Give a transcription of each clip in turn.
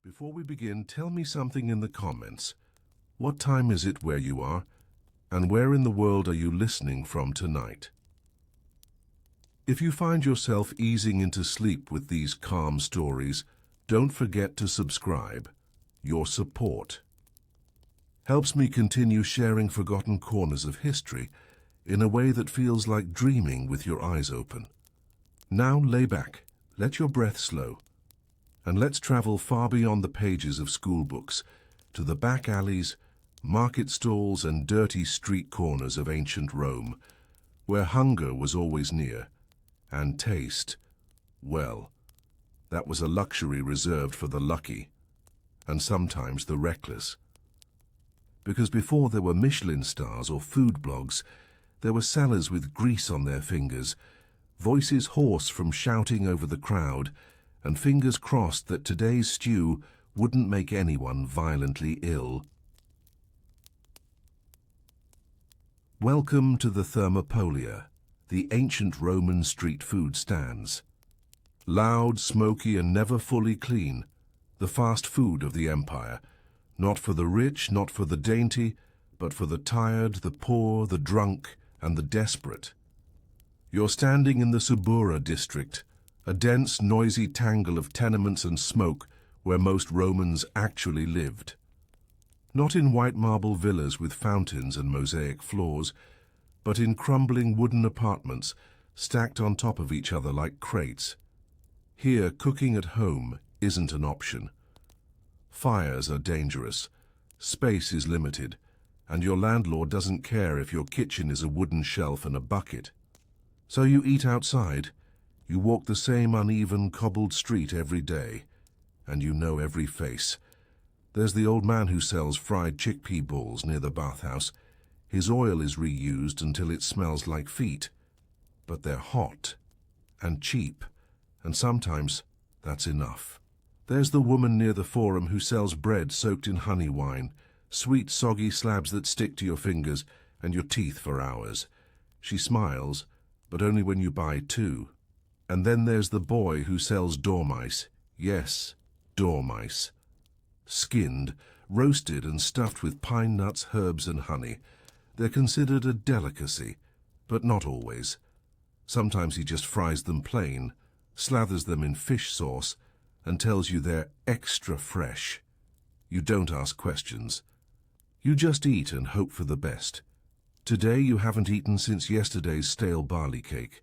Before we begin, tell me something in the comments. What time is it where you are? And where in the world are you listening from tonight? If you find yourself easing into sleep with these calm stories, don't forget to subscribe. Your support helps me continue sharing forgotten corners of history in a way that feels like dreaming with your eyes open. Now lay back, let your breath slow, and let's travel far beyond the pages of school books to the back alleys, market stalls, and dirty street corners of ancient Rome, where hunger was always near, and taste, well, that was a luxury reserved for the lucky, and sometimes the reckless. Because before there were Michelin stars or food blogs, there were sellers with grease on their fingers, voices hoarse from shouting over the crowd, and fingers crossed that today's stew wouldn't make anyone violently ill. Welcome to the Thermopolia, the ancient Roman street food stands. Loud, smoky, and never fully clean, the fast food of the empire, not for the rich, not for the dainty, but for the tired, the poor, the drunk, and the desperate. You're standing in the Subura district, a dense, noisy tangle of tenements and smoke where most Romans actually lived. Not in white marble villas with fountains and mosaic floors, but in crumbling wooden apartments stacked on top of each other like crates. Here, cooking at home isn't an option. Fires are dangerous, space is limited, and your landlord doesn't care if your kitchen is a wooden shelf and a bucket. So you eat outside. You walk the same uneven, cobbled street every day, and you know every face. There's the old man who sells fried chickpea balls near the bathhouse. His oil is reused until it smells like feet. But they're hot and cheap, and sometimes that's enough. There's the woman near the forum who sells bread soaked in honey wine, sweet, soggy slabs that stick to your fingers and your teeth for hours. She smiles, but only when you buy two. And then there's the boy who sells dormice. Yes, dormice. Skinned, roasted and stuffed with pine nuts, herbs and honey. They're considered a delicacy, but not always. Sometimes he just fries them plain, slathers them in fish sauce, and tells you they're extra fresh. You don't ask questions. You just eat and hope for the best. Today you haven't eaten since yesterday's stale barley cake.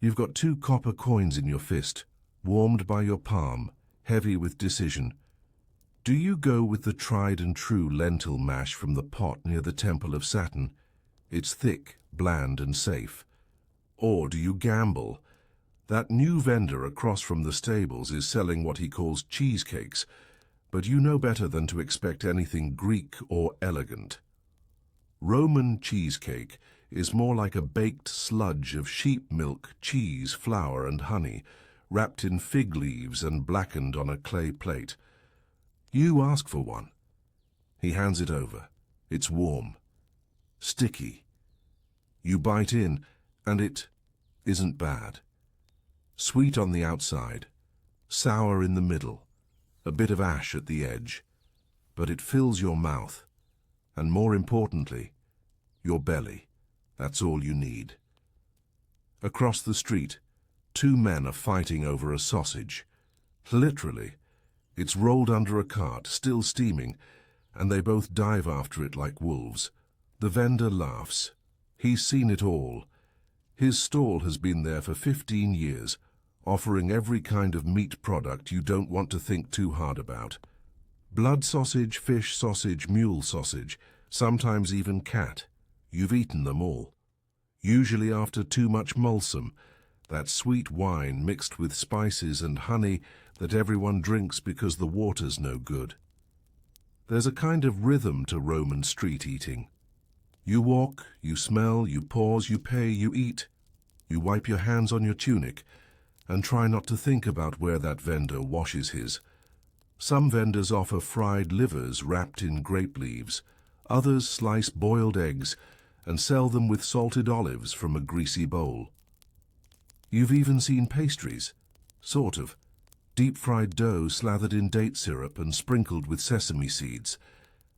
You've got 2 copper coins in your fist, warmed by your palm, heavy with decision. Do you go with the tried and true lentil mash from the pot near the Temple of Saturn? It's thick, bland and safe. Or do you gamble? That new vendor across from the stables is selling what he calls cheesecakes, but you know better than to expect anything Greek or elegant. Roman cheesecake is more like a baked sludge of sheep milk, cheese, flour, and honey, wrapped in fig leaves and blackened on a clay plate. You ask for one. He hands it over. It's warm, sticky. You bite in, and it isn't bad. Sweet on the outside, sour in the middle, a bit of ash at the edge, but it fills your mouth, and more importantly, your belly. That's all you need. Across the street, 2 men are fighting over a sausage. Literally, it's rolled under a cart, still steaming, and they both dive after it like wolves. The vendor laughs. He's seen it all. His stall has been there for 15 years, offering every kind of meat product you don't want to think too hard about. Blood sausage, fish sausage, mule sausage, sometimes even cat. You've eaten them all. Usually after too much mulsum, that sweet wine mixed with spices and honey that everyone drinks because the water's no good. There's a kind of rhythm to Roman street eating. You walk, you smell, you pause, you pay, you eat. You wipe your hands on your tunic and try not to think about where that vendor washes his. Some vendors offer fried livers wrapped in grape leaves. Others slice boiled eggs and sell them with salted olives from a greasy bowl. You've even seen pastries, sort of. Deep-fried dough slathered in date syrup and sprinkled with sesame seeds.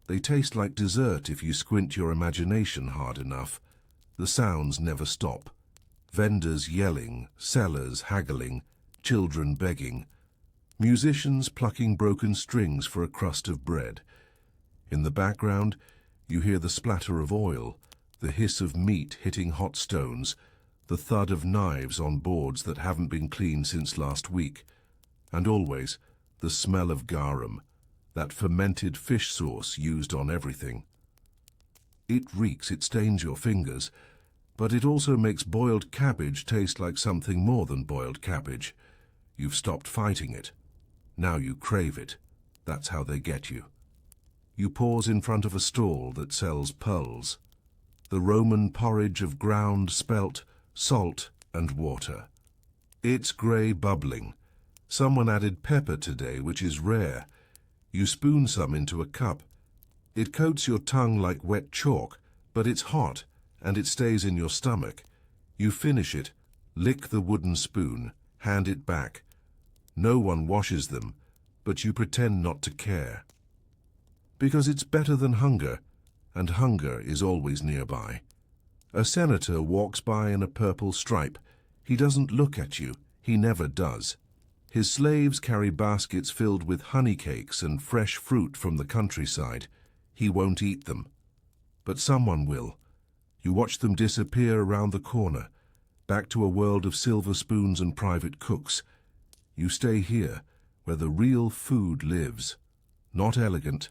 They taste like dessert if you squint your imagination hard enough. The sounds never stop. Vendors yelling, sellers haggling, children begging, musicians plucking broken strings for a crust of bread. In the background, you hear the splatter of oil, the hiss of meat hitting hot stones, the thud of knives on boards that haven't been cleaned since last week, and always the smell of garum, that fermented fish sauce used on everything. It reeks, it stains your fingers, but it also makes boiled cabbage taste like something more than boiled cabbage. You've stopped fighting it. Now you crave it. That's how they get you. You pause in front of a stall that sells pearls, the Roman porridge of ground spelt, salt and water. It's grey bubbling. Someone added pepper today, which is rare. You spoon some into a cup. It coats your tongue like wet chalk, but it's hot, and it stays in your stomach. You finish it, lick the wooden spoon, hand it back. No one washes them, but you pretend not to care. Because it's better than hunger, and hunger is always nearby. A senator walks by in a purple stripe. He doesn't look at you. He never does. His slaves carry baskets filled with honey cakes and fresh fruit from the countryside. He won't eat them. But someone will. You watch them disappear around the corner, back to a world of silver spoons and private cooks. You stay here, where the real food lives. Not elegant,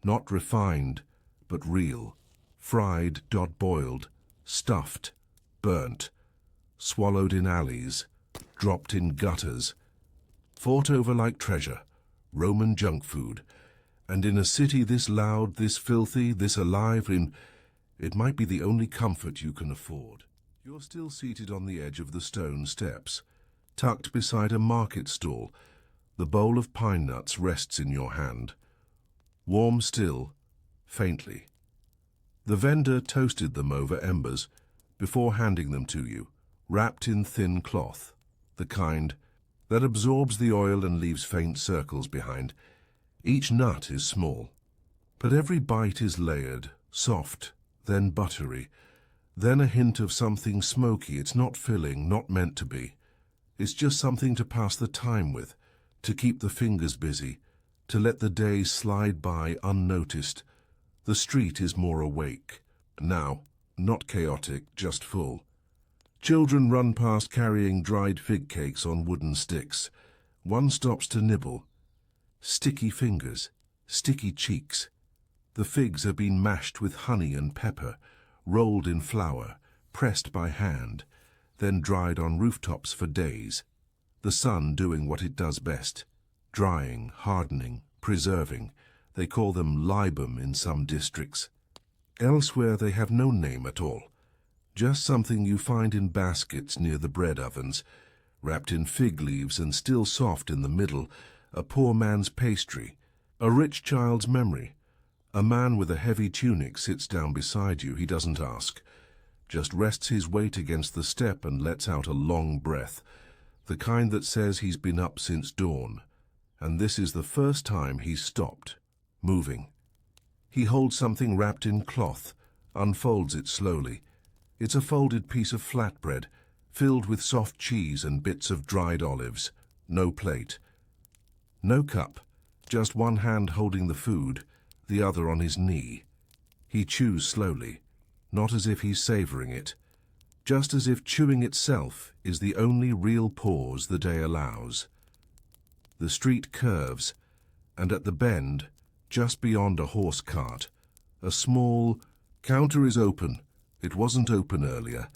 not refined, but real. Fried, boiled, stuffed, burnt, swallowed in alleys, dropped in gutters, fought over like treasure, Roman junk food. And in a city this loud, this filthy, this alive, it might be the only comfort you can afford. You're still seated on the edge of the stone steps, tucked beside a market stall. The bowl of pine nuts rests in your hand. Warm still, faintly. The vendor toasted them over embers before handing them to you, wrapped in thin cloth, the kind that absorbs the oil and leaves faint circles behind. Each nut is small, but every bite is layered, soft, then buttery, then a hint of something smoky. It's not filling, not meant to be. It's just something to pass the time with, to keep the fingers busy, to let the day slide by unnoticed. The street is more awake. Now, not chaotic, just full. Children run past carrying dried fig cakes on wooden sticks. One stops to nibble. Sticky fingers, sticky cheeks. The figs have been mashed with honey and pepper, rolled in flour, pressed by hand, then dried on rooftops for days. The sun doing what it does best, drying, hardening, preserving. They call them libum in some districts. Elsewhere they have no name at all. Just something you find in baskets near the bread ovens, wrapped in fig leaves and still soft in the middle, a poor man's pastry, a rich child's memory. A man with a heavy tunic sits down beside you. He doesn't ask, just rests his weight against the step and lets out a long breath, the kind that says he's been up since dawn, and this is the first time he's stopped, moving. He holds something wrapped in cloth, unfolds it slowly. It's a folded piece of flatbread, filled with soft cheese and bits of dried olives. No plate. No cup, just one hand holding the food, the other on his knee. He chews slowly, not as if he's savoring it, just as if chewing itself is the only real pause the day allows. The street curves, and at the bend, just beyond a horse cart, a small counter is open. It wasn't open earlier.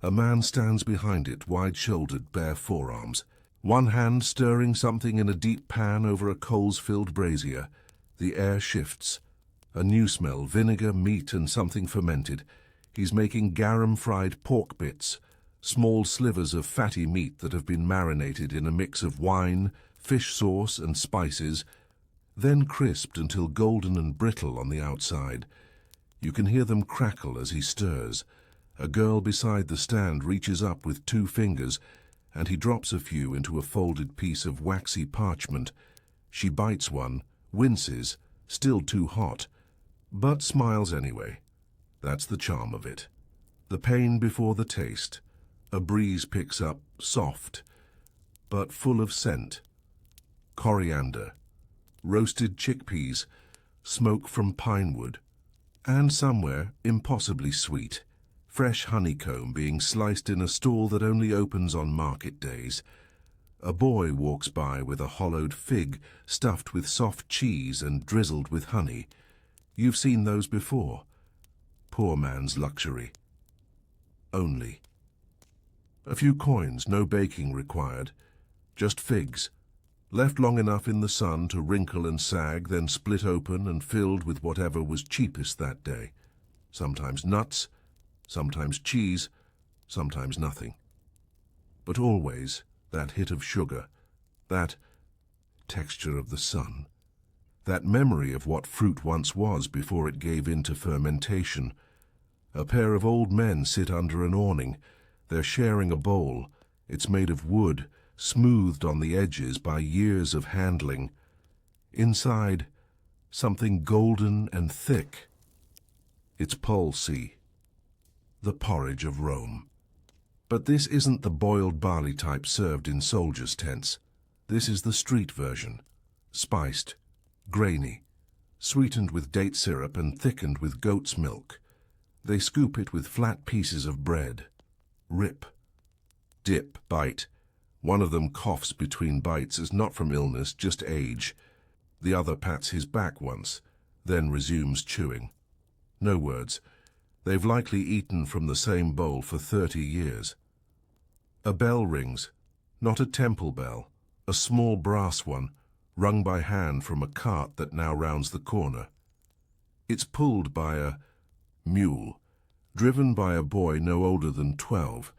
A man stands behind it, wide-shouldered, bare forearms, one hand stirring something in a deep pan over a coals-filled brazier. The air shifts. A new smell, vinegar, meat, and something fermented. He's making garum-fried pork bits, small slivers of fatty meat that have been marinated in a mix of wine, fish sauce, and spices, then crisped until golden and brittle on the outside. You can hear them crackle as he stirs. A girl beside the stand reaches up with 2 fingers, and he drops a few into a folded piece of waxy parchment. She bites one, winces, still too hot, but smiles anyway. That's the charm of it. The pain before the taste. A breeze picks up, soft, but full of scent. Coriander, roasted chickpeas, smoke from pine wood, and somewhere impossibly sweet, fresh honeycomb being sliced in a stall that only opens on market days. A boy walks by with a hollowed fig stuffed with soft cheese and drizzled with honey. You've seen those before. Poor man's luxury. Only. A few coins, no baking required. Just figs, left long enough in the sun to wrinkle and sag, then split open and filled with whatever was cheapest that day. Sometimes nuts, sometimes cheese, sometimes nothing. But always that hit of sugar, that texture of the sun, that memory of what fruit once was before it gave in to fermentation. A pair of old men sit under an awning. They're sharing a bowl. It's made of wood, smoothed on the edges by years of handling. Inside, something golden and thick. It's pulsy, the porridge of Rome. But this isn't the boiled barley type served in soldiers' tents. This is the street version, spiced, grainy, sweetened with date syrup and thickened with goat's milk. They scoop it with flat pieces of bread. Rip, dip, bite. One of them coughs between bites, as not from illness, just age. The other pats his back once, then resumes chewing. No words. They've likely eaten from the same bowl for 30 years. A bell rings, not a temple bell, a small brass one, rung by hand from a cart that now rounds the corner. It's pulled by a mule, driven by a boy no older than 12.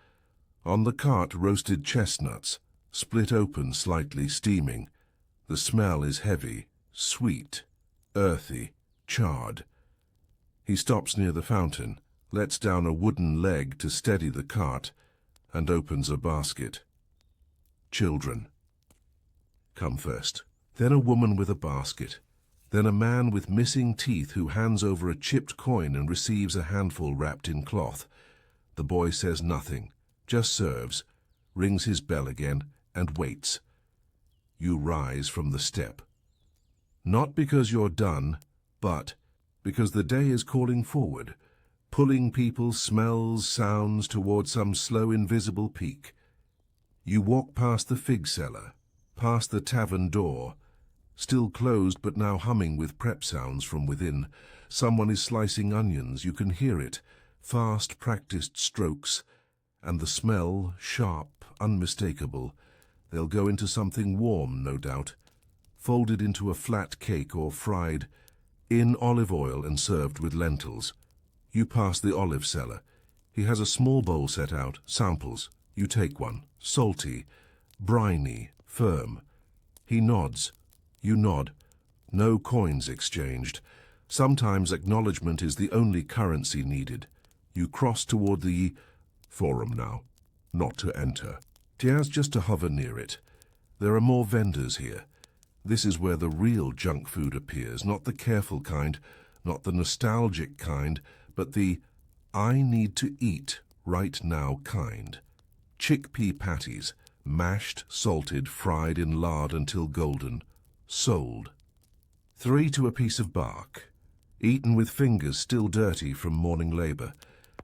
On the cart, roasted chestnuts, split open slightly, steaming. The smell is heavy, sweet, earthy, charred. He stops near the fountain, lets down a wooden leg to steady the cart, and opens a basket. Children come first, then a woman with a basket, then a man with missing teeth who hands over a chipped coin and receives a handful wrapped in cloth. The boy says nothing, just serves, rings his bell again, and waits. You rise from the step. Not because you're done, but because the day is calling forward, pulling people, smells, sounds toward some slow, invisible peak. You walk past the fig cellar, past the tavern door, still closed but now humming with prep sounds from within. Someone is slicing onions, you can hear it, fast, practiced strokes, and the smell, sharp, unmistakable. They'll go into something warm, no doubt, folded into a flat cake or fried in olive oil and served with lentils. You pass the olive seller. He has a small bowl set out, samples. You take one, salty, briny, firm. He nods. You nod. No coins exchanged. Sometimes acknowledgement is the only currency needed. You cross toward the forum now, not to enter. Tia's just to hover near it. There are more vendors here. This is where the real junk food appears, not the careful kind, not the nostalgic kind, but the I need to eat right now kind. Chickpea patties, mashed, salted, fried in lard until golden, sold. 3 to a piece of bark, eaten with fingers still dirty from morning labor.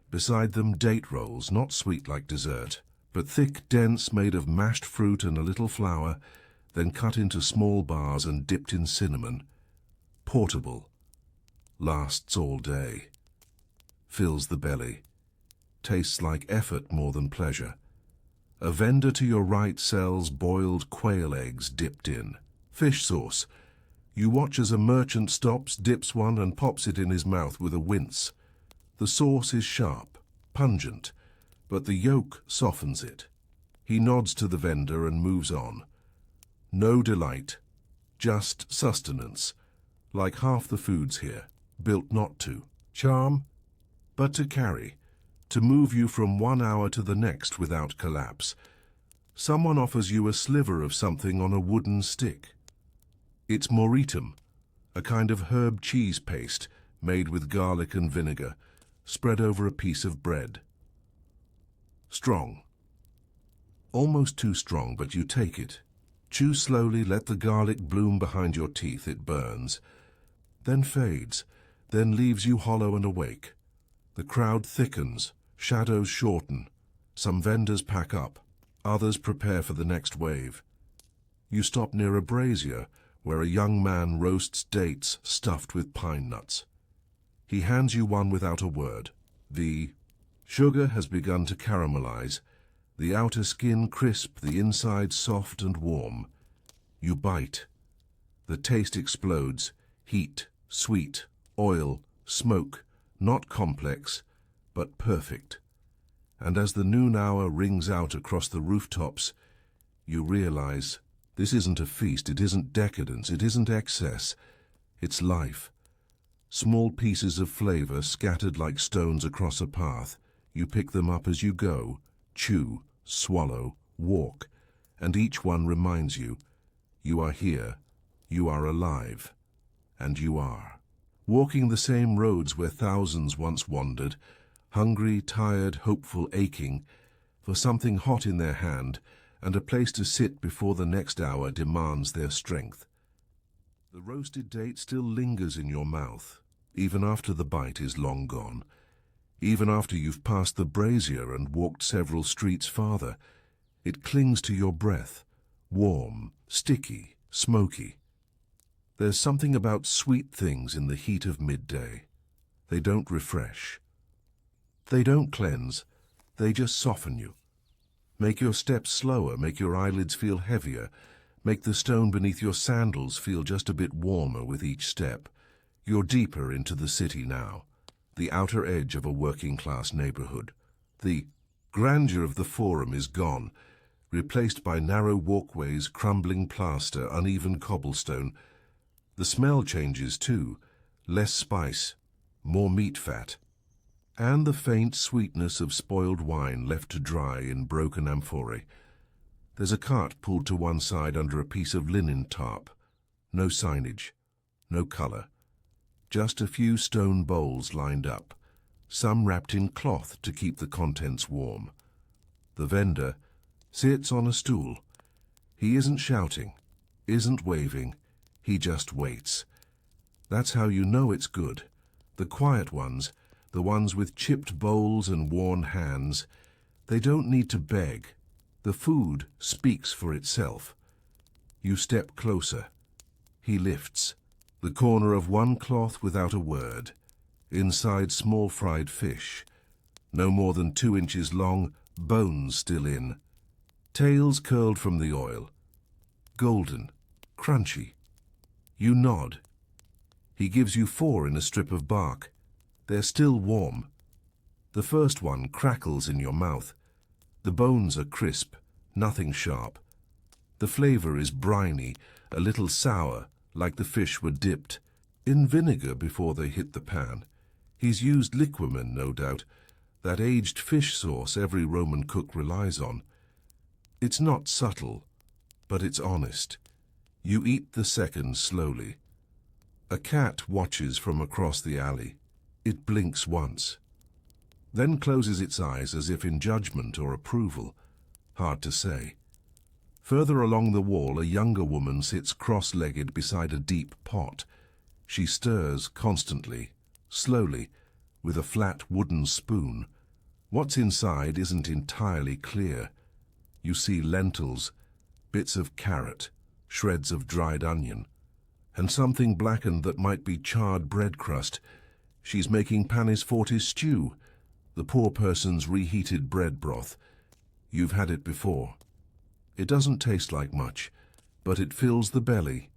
Beside them date rolls, not sweet like dessert, but thick, dense, made of mashed fruit and a little flour, then cut into small bars and dipped in cinnamon. Portable. Lasts all day. Fills the belly. Tastes like effort more than pleasure. A vendor to your right sells boiled quail eggs dipped in. Fish sauce. You watch as a merchant stops, dips one, and pops it in his mouth with a wince. The sauce is sharp, pungent, but the yolk softens it. He nods to the vendor and moves on. No delight, just sustenance, like half the foods here, built not to charm, but to carry, to move you from one hour to the next without collapse. Someone offers you a sliver of something on a wooden stick. It's moritum, a kind of herb cheese paste made with garlic and vinegar, spread over a piece of bread. Strong. Almost too strong, but you take it. Chew slowly, let the garlic bloom behind your teeth. It burns, then fades, then leaves you hollow and awake. The crowd thickens, shadows shorten. Some vendors pack up, others prepare for the next wave. You stop near a brazier where a young man roasts dates stuffed with pine nuts. He hands you one without a word. The sugar has begun to caramelize, the outer skin crisp, the inside soft and warm. You bite. The taste explodes. Heat, sweet, oil, smoke, not complex, but perfect. And as the noon hour rings out across the rooftops, you realize this isn't a feast, it isn't decadence, it isn't excess, it's life. Small pieces of flavor scattered like stones across a path. You pick them up as you go, chew, swallow, walk, and each one reminds you, you are here, you are alive, and you are. Walking the same roads where thousands once wandered, hungry, tired, hopeful, aching, for something hot in their hand and a place to sit before the next hour demands their strength. The roasted date still lingers in your mouth, even after the bite is long gone. Even after you've passed the brazier and walked several streets farther, it clings to your breath, warm, sticky, smoky. There's something about sweet things in the heat of midday. They don't refresh. They don't cleanse. They just soften you. Make your steps slower, make your eyelids feel heavier, make the stone beneath your sandals feel just a bit warmer with each step. You're deeper into the city now, the outer edge of a working-class neighborhood. The grandeur of the Forum is gone, replaced by narrow walkways, crumbling plaster, uneven cobblestone. The smell changes too, less spice, more meat fat, and the faint sweetness of spoiled wine left to dry in broken amphorae. There's a cart pulled to one side under a piece of linen tarp. No signage, no color. Just a few stone bowls lined up, some wrapped in cloth to keep the contents warm. The vendor sits on a stool. He isn't shouting, isn't waving, he just waits. That's how you know it's good. The quiet ones, the ones with chipped bowls and worn hands, they don't need to beg. The food speaks for itself. You step closer. He lifts. The corner of one cloth without a word. Inside small fried fish. No more than 2 inches long, bones still in. Tails curled from the oil. Golden, crunchy. You nod. He gives you 4 in a strip of bark. They're still warm. The first one crackles in your mouth. The bones are crisp, nothing sharp. The flavor is briny, a little sour, like the fish were dipped in vinegar before they hit the pan. He's used liquamen, no doubt, that aged fish sauce every Roman cook relies on. It's not subtle, but it's honest. You eat the second slowly. A cat watches from across the alley. It blinks once, then closes its eyes as if in judgment or approval. Hard to say. Further along the wall, a younger woman sits cross-legged beside a deep pot. She stirs constantly, slowly, with a flat wooden spoon. What's inside isn't entirely clear. You see lentils, bits of carrot, shreds of dried onion, and something blackened that might be charred bread crust. She's making panis fortis stew, the poor person's reheated bread broth. You've had it before. It doesn't taste like much, but it fills the belly.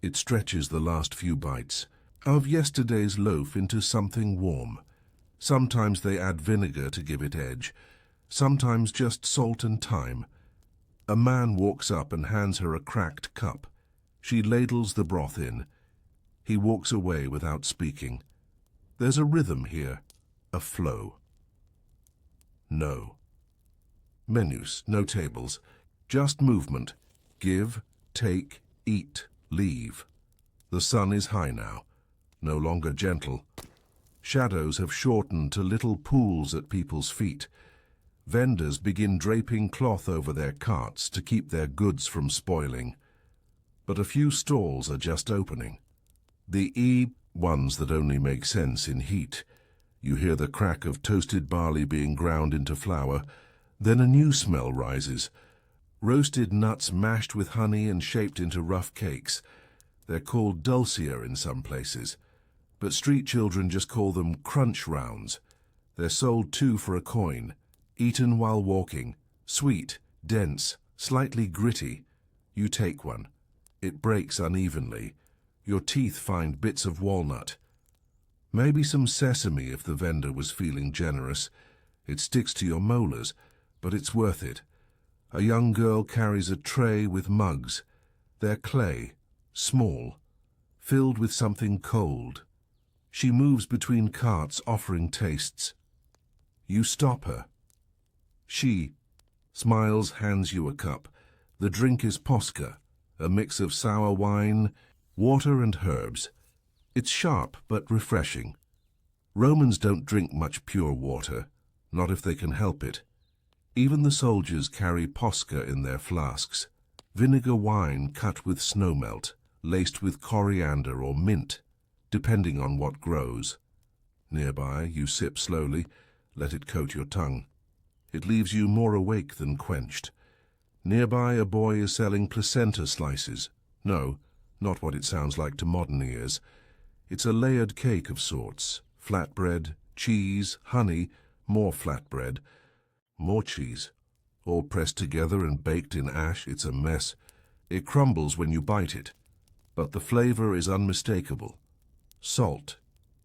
It stretches the last few bites of yesterday's loaf into something warm. Sometimes they add vinegar to give it edge, sometimes just salt and thyme. A man walks up and hands her a cracked cup. She ladles the broth in. He walks away without speaking. There's a rhythm here, a flow. No menus, no tables. Just movement. Give, take, eat, leave. The sun is high now, no longer gentle. Shadows have shortened to little pools at people's feet. Vendors begin draping cloth over their carts to keep their goods from spoiling. But a few stalls are just opening. The ones that only make sense in heat. You hear the crack of toasted barley being ground into flour. Then a new smell rises. Roasted nuts mashed with honey and shaped into rough cakes. They're called dulcier in some places, but street children just call them crunch rounds. They're sold 2 for a coin. Eaten while walking, sweet, dense, slightly gritty. You take one. It breaks unevenly. Your teeth find bits of walnut. Maybe some sesame if the vendor was feeling generous. It sticks to your molars, but it's worth it. A young girl carries a tray with mugs. They're clay, small, filled with something cold. She moves between carts offering tastes. You stop her. She smiles, hands you a cup. The drink is posca, a mix of sour wine, water and herbs. It's sharp but refreshing. Romans don't drink much pure water, not if they can help it. Even the soldiers carry posca in their flasks, vinegar wine cut with snowmelt, laced with coriander or mint, depending on what grows. Nearby, you sip slowly, let it coat your tongue. It leaves you more awake than quenched. Nearby, a boy is selling placenta slices. No, not what it sounds like to modern ears. It's a layered cake of sorts. Flatbread, cheese, honey, more flatbread, more cheese. All pressed together and baked in ash, it's a mess. It crumbles when you bite it. But the flavor is unmistakable. Salt,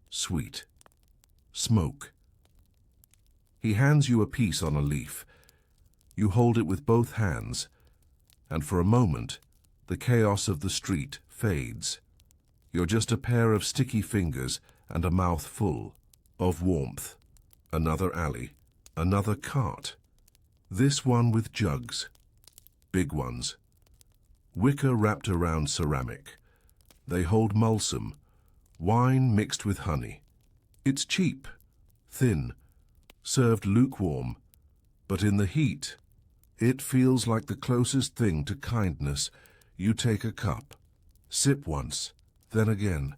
sweet, smoke. He hands you a piece on a leaf. You hold it with both hands, and for a moment, the chaos of the street fades. You're just a pair of sticky fingers and a mouth full of warmth. Another alley, another cart. This one with jugs, big ones. Wicker wrapped around ceramic. They hold mulsum, wine mixed with honey. It's cheap, thin, served lukewarm, but in the heat, it feels like the closest thing to kindness. You take a cup, sip once, then again.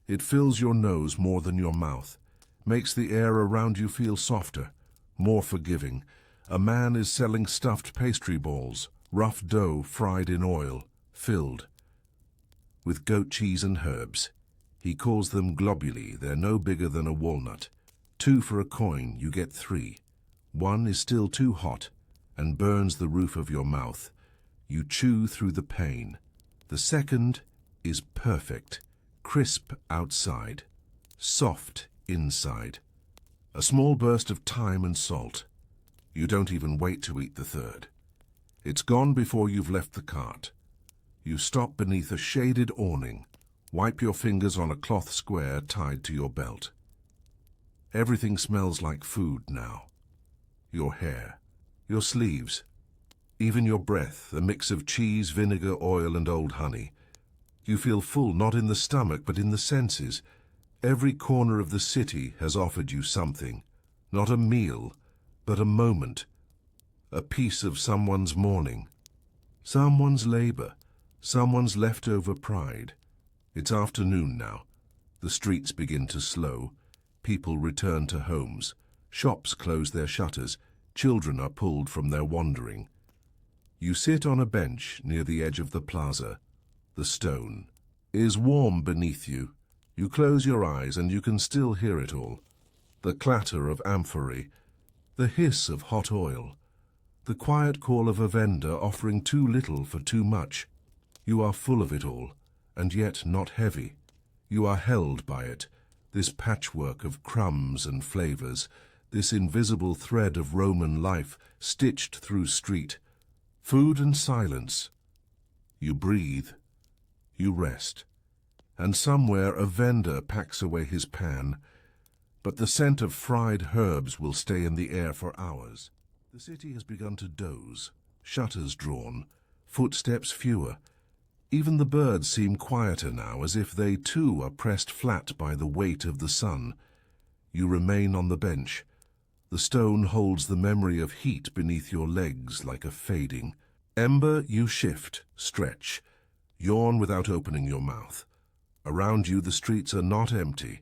It fills your nose more than your mouth, makes the air around you feel softer, more forgiving. A man is selling stuffed pastry balls, rough dough fried in oil, filled with goat cheese and herbs. He calls them globuli. They're no bigger than a walnut. 2 for a coin, you get 3. One is still too hot and burns the roof of your mouth. You chew through the pain. The second is perfect, crisp outside, soft inside. A small burst of thyme and salt. You don't even wait to eat the third. It's gone before you've left the cart. You stop beneath a shaded awning, wipe your fingers on a cloth square tied to your belt. Everything smells like food now. Your hair, your sleeves, even your breath, a mix of cheese, vinegar, oil, and old honey. You feel full not in the stomach, but in the senses. Every corner of the city has offered you something. Not a meal, but a moment. A piece of someone's morning. Someone's labor. Someone's leftover pride. It's afternoon now. The streets begin to slow. People return to homes. Shops close their shutters. Children are pulled from their wandering. You sit on a bench near the edge of the plaza. The stone is warm beneath you. You close your eyes and you can still hear it all. The clatter of amphorae, the hiss of hot oil, the quiet call of a vendor offering too little for too much. You are full of it all, and yet not heavy. You are held by it, this patchwork of crumbs and flavors, this invisible thread of Roman life stitched through street. Food and silence. You breathe. You rest. And somewhere a vendor packs away his pan, but the scent of fried herbs will stay in the air for hours. The city has begun to doze. shutters drawn, footsteps fewer. Even the birds seem quieter now, as if they too are pressed flat by the weight of the sun. You remain on the bench. The stone holds the memory of heat beneath your legs like a fading ember. You shift, stretch, yawn without opening your mouth. Around you the streets are not empty,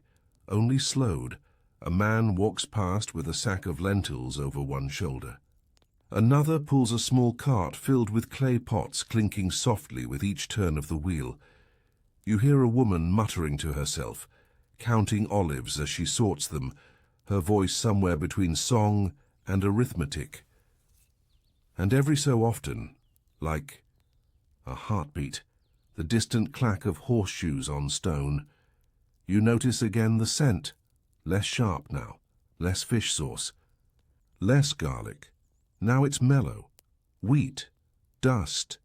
only slowed. A man walks past with a sack of lentils over one shoulder. Another pulls a small cart filled with clay pots, clinking softly with each turn of the wheel. You hear a woman muttering to herself, counting olives as she sorts them, her voice somewhere between song and arithmetic. And every so often, like a heartbeat, the distant clack of horseshoes on stone, you notice again the scent, less sharp now, less fish sauce, less garlic. Now it's mellow, wheat, dust,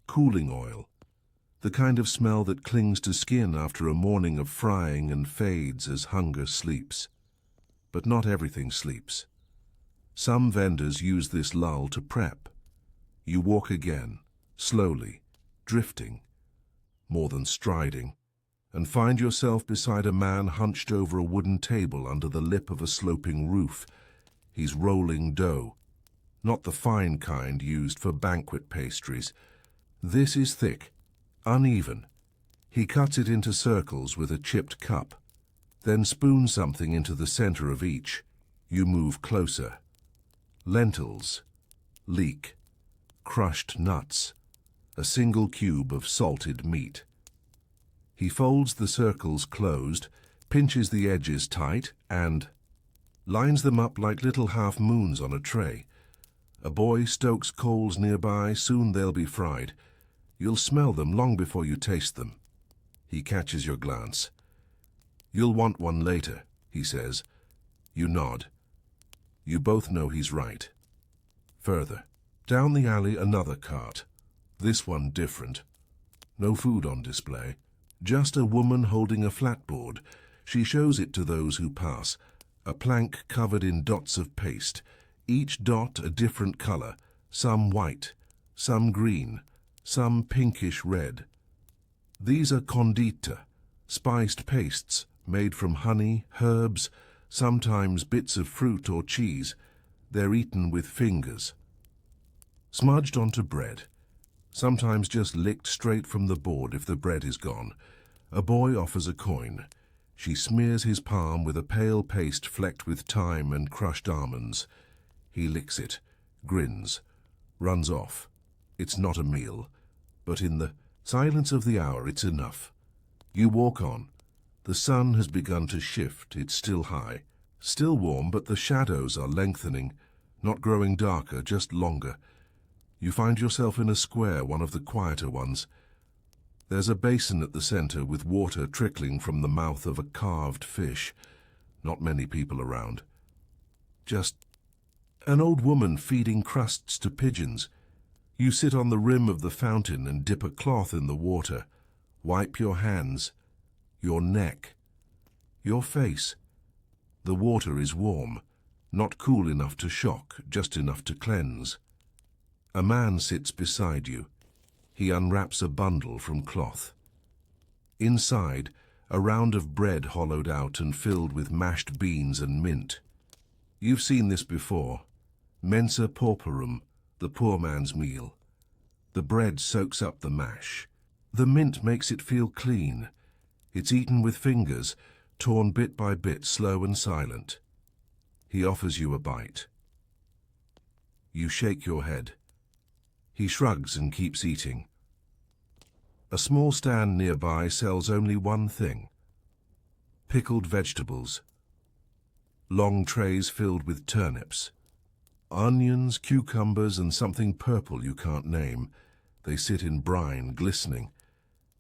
cooling oil, the kind of smell that clings to skin after a morning of frying and fades as hunger sleeps. But not everything sleeps. Some vendors use this lull to prep. You walk again, slowly, drifting, more than striding, and find yourself beside a man hunched over a wooden table under the lip of a sloping roof. He's rolling dough. Not the fine kind used for banquet pastries. This is thick, uneven. He cuts it into circles with a chipped cup, then spoons something into the center of each. You move closer. Lentils, leek, crushed nuts, a single cube of salted meat. He folds the circles closed, pinches the edges tight, and lines them up like little half-moons on a tray. A boy stokes coals nearby. Soon they'll be fried. You'll smell them long before you taste them. He catches your glance. "You'll want one later," he says. You nod. You both know he's right. Further, down the alley, another cart. This one different. No food on display. Just a woman holding a flatboard. She shows it to those who pass. A plank covered in dots of paste. Each dot a different color, some white, some green, some pinkish red. These are condita, spiced pastes made from honey, herbs, sometimes bits of fruit or cheese. They're eaten with fingers, smudged onto bread, sometimes just licked straight from the board if the bread is gone. A boy offers a coin. She smears his palm with a pale paste flecked with thyme and crushed almonds. He licks it, grins, runs off. It's not a meal, but in the silence of the hour it's enough. You walk on. The sun has begun to shift. It's still high, still warm, but the shadows are lengthening, not growing darker, just longer. You find yourself in a square, one of the quieter ones. There's a basin at the center with water trickling from the mouth of a carved fish. Not many people around. Just an old woman feeding crusts to pigeons. You sit on the rim of the fountain and dip a cloth in the water. Wipe your hands, your neck, your face. The water is warm, not cool enough to shock, just enough to cleanse. A man sits beside you. He unwraps a bundle from cloth. Inside, a round of bread hollowed out and filled with mashed beans and mint. You've seen this before. Mensa pauperum, the poor man's meal. The bread soaks up the mash. The mint makes it feel clean. It's eaten with fingers, torn bit by bit, slow and silent. He offers you a bite. You shake your head. He shrugs and keeps eating. A small stand nearby sells only one thing: pickled vegetables. Long trays filled with turnips, onions, cucumbers, and something purple you can't name. They sit in brine, glistening.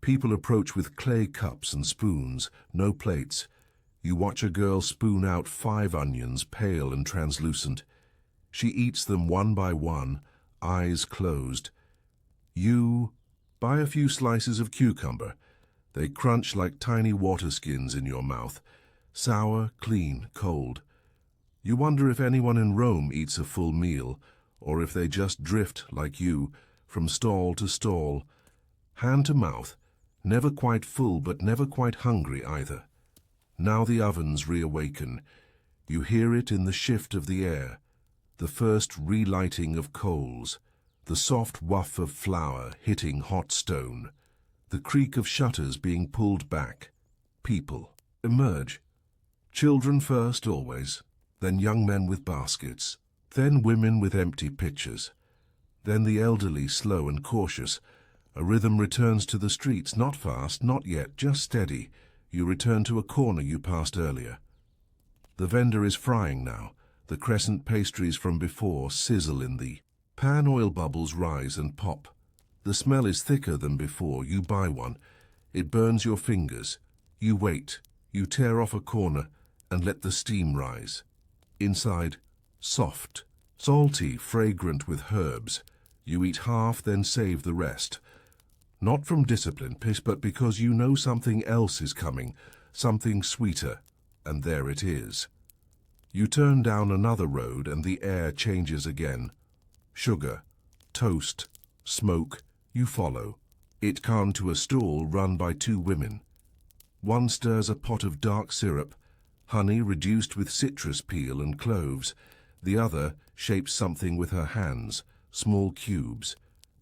People approach with clay cups and spoons, no plates. You watch a girl spoon out 5 onions, pale and translucent. She eats them one by one, eyes closed. You buy a few slices of cucumber. They crunch like tiny water skins in your mouth. Sour, clean, cold. You wonder if anyone in Rome eats a full meal, or if they just drift, like you, from stall to stall, hand to mouth, never quite full but never quite hungry either. Now the ovens reawaken. You hear it in the shift of the air, the first relighting of coals, the soft woof of flour hitting hot stone, the creak of shutters being pulled back. People emerge. Children first always, then young men with baskets, then women with empty pitchers, then the elderly slow and cautious. A rhythm returns to the streets, not fast, not yet, just steady. You return to a corner you passed earlier. The vendor is frying now. The crescent pastries from before sizzle in the pan. Oil bubbles rise and pop. The smell is thicker than before. You buy one. It burns your fingers. You wait. You tear off a corner and let the steam rise. Inside, soft, salty, fragrant with herbs. You eat half, then save the rest. Not from discipline, but because you know something else is coming, something sweeter, and there it is. You turn down another road and the air changes again. Sugar, toast, smoke, you follow. It come to a stall run by two women. One stirs a pot of dark syrup, honey reduced with citrus peel and cloves. The other shapes something with her hands, small cubes,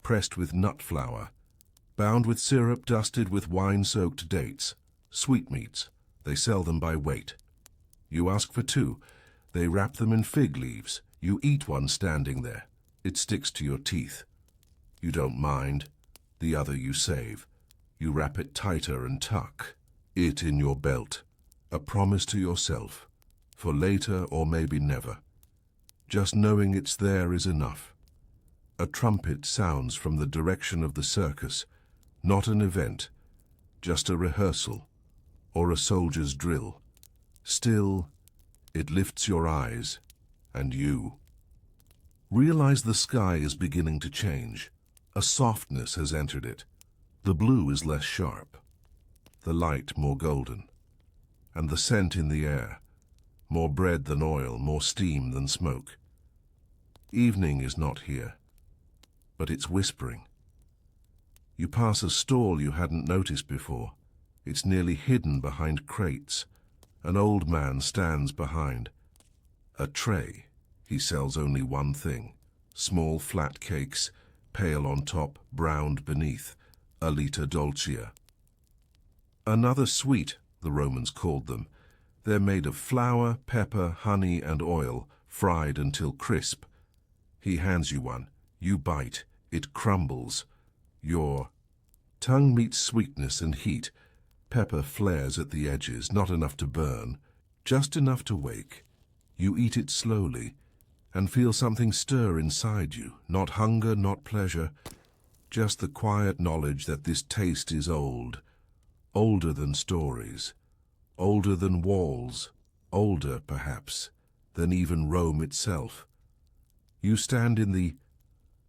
pressed with nut flour, bound with syrup, dusted with wine-soaked dates. Sweetmeats. They sell them by weight. You ask for two. They wrap them in fig leaves. You eat one standing there. It sticks to your teeth. You don't mind. The other you save. You wrap it tighter and tuck it in your belt. A promise to yourself. For later or maybe never. Just knowing it's there is enough. A trumpet sounds from the direction of the circus. Not an event. Just a rehearsal. Or a soldier's drill. Still, it lifts your eyes, and you realize the sky is beginning to change. A softness has entered it. The blue is less sharp, the light more golden, and the scent in the air, more bread than oil, more steam than smoke. Evening is not here, but it's whispering. You pass a stall you hadn't noticed before. It's nearly hidden behind crates. An old man stands behind. A tray. He sells only one thing. Small flat cakes, pale on top, browned beneath. Alita dolcia. Another sweet, the Romans called them. They're made of flour, pepper, honey, and oil, fried until crisp. He hands you one. You bite. It crumbles. Your tongue meets sweetness and heat. Pepper flares at the edges, not enough to burn, just enough to wake. You eat it slowly and feel something stir inside you, not hunger, not pleasure, just the quiet knowledge that this taste is old, older than stories, older than walls, older, perhaps, than even Rome itself. You stand in the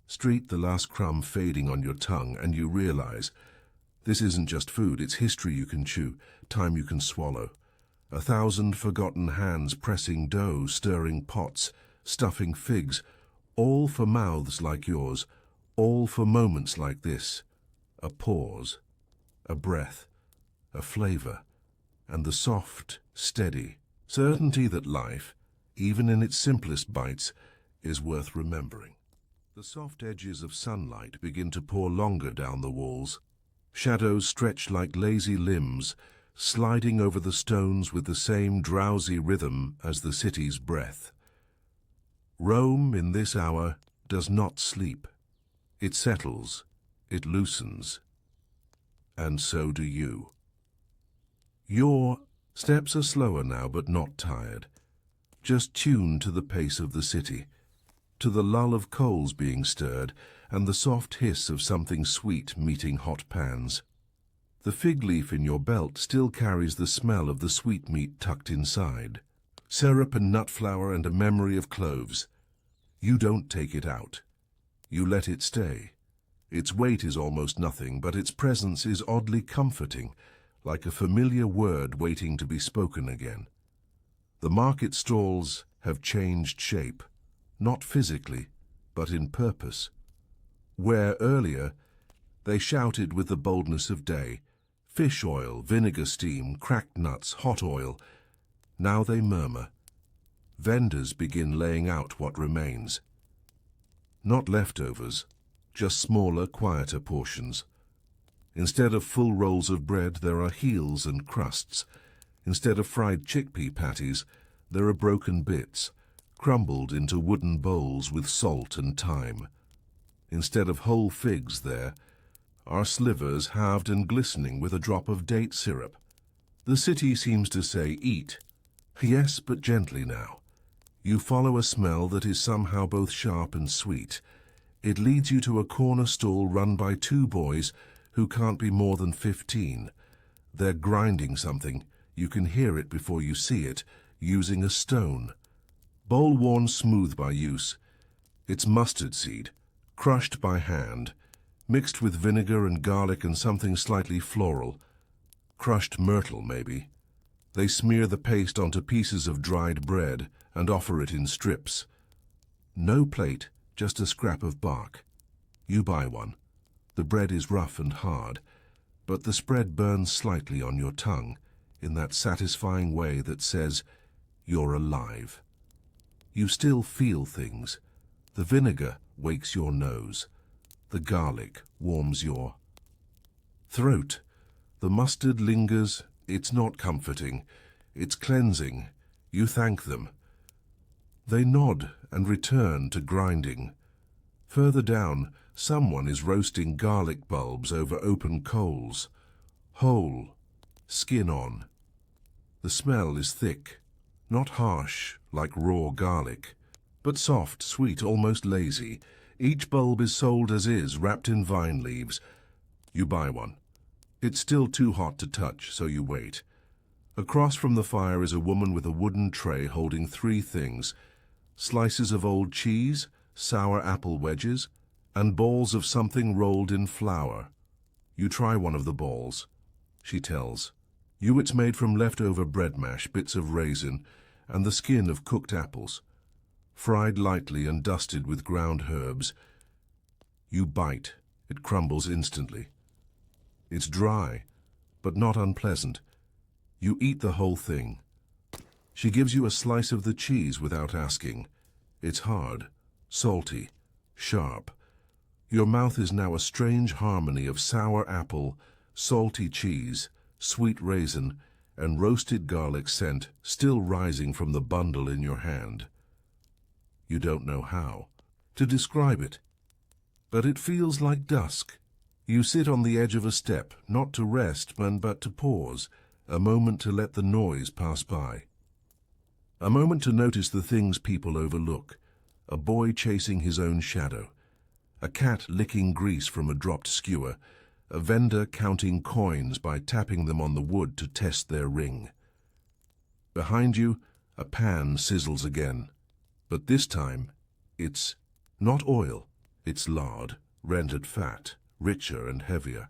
street, the last crumb fading on your tongue, and you realize this isn't just food, it's history you can chew, time you can swallow. 1,000 forgotten hands pressing dough, stirring pots, stuffing figs, all for mouths like yours, all for moments like this. A pause, a breath, a flavor, and the soft, steady certainty that life, even in its simplest bites, is worth remembering. The soft edges of sunlight begin to pour longer down the walls. Shadows stretch like lazy limbs, sliding over the stones with the same drowsy rhythm as the city's breath. Rome, in this hour, does not sleep. It settles, it loosens, and so do you. Your steps are slower now, but not tired, just tuned to the pace of the city, to the lull of coals being stirred, and the soft hiss of something sweet meeting hot pans. The fig leaf in your belt still carries the smell of the sweetmeat tucked inside. Syrup and nut flour and a memory of cloves. You don't take it out. You let it stay. Its weight is almost nothing, but its presence is oddly comforting, like a familiar word waiting to be spoken again. The market stalls have changed shape, not physically, but in purpose. Where earlier they shouted with the boldness of day, fish oil, vinegar steam, cracked nuts, hot oil, now they murmur. Vendors begin laying out what remains. Not leftovers, just smaller, quieter portions. Instead of full rolls of bread, there are heels and crusts. Instead of fried chickpea patties, there are broken bits, crumbled into wooden bowls with salt and thyme. Instead of whole figs there are slivers halved and glistening with a drop of date syrup. The city seems to say, eat. Yes, but gently now. You follow a smell that is somehow both sharp and sweet. It leads you to a corner stall run by two boys who can't be more than 15. They're grinding something, you can hear it before you see it, using a stone. Bowl worn smooth by use. It's mustard seed, crushed by hand, mixed with vinegar and garlic and something slightly floral. Crushed myrtle, maybe. They smear the paste onto pieces of dried bread and offer it in strips. No plate, just a scrap of bark. You buy one. The bread is rough and hard, but the spread burns slightly on your tongue in that satisfying way that says, you're alive. You still feel things. The vinegar wakes your nose. The garlic warms your throat. The mustard lingers. It's not comforting. It's cleansing. You thank them. They nod and return to grinding. Further down, someone is roasting garlic bulbs over open coals. Whole, skin on. The smell is thick, not harsh like raw garlic, but soft, sweet, almost lazy. Each bulb is sold as is, wrapped in vine leaves. You buy one. It's still too hot to touch, so you wait. Across from the fire is a woman with a wooden tray holding three things: slices of old cheese, sour apple wedges, and balls of something rolled in flour. You try one of the balls, she tells. It's made from leftover bread mash, bits of raisin, and the skin of cooked apples, fried lightly and dusted with ground herbs. You bite. It crumbles instantly. It's dry, but not unpleasant. You eat the whole thing. She gives you a slice of the cheese without asking. It's hard, salty, sharp. Your mouth is now a strange harmony of sour apple, salty cheese, sweet raisin, and roasted garlic scent still rising from the bundle in your hand. You don't know how to describe it, but it feels like dusk. You sit on the edge of a step, not to rest, but to pause, a moment to let the noise pass by. A moment to notice the things people overlook: a boy chasing his own shadow, a cat licking grease from a dropped skewer, a vendor counting coins by tapping them on the wood to test their ring. Behind you, a pan sizzles again, but this time it's not oil, it's lard, rendered fat, richer and heavier.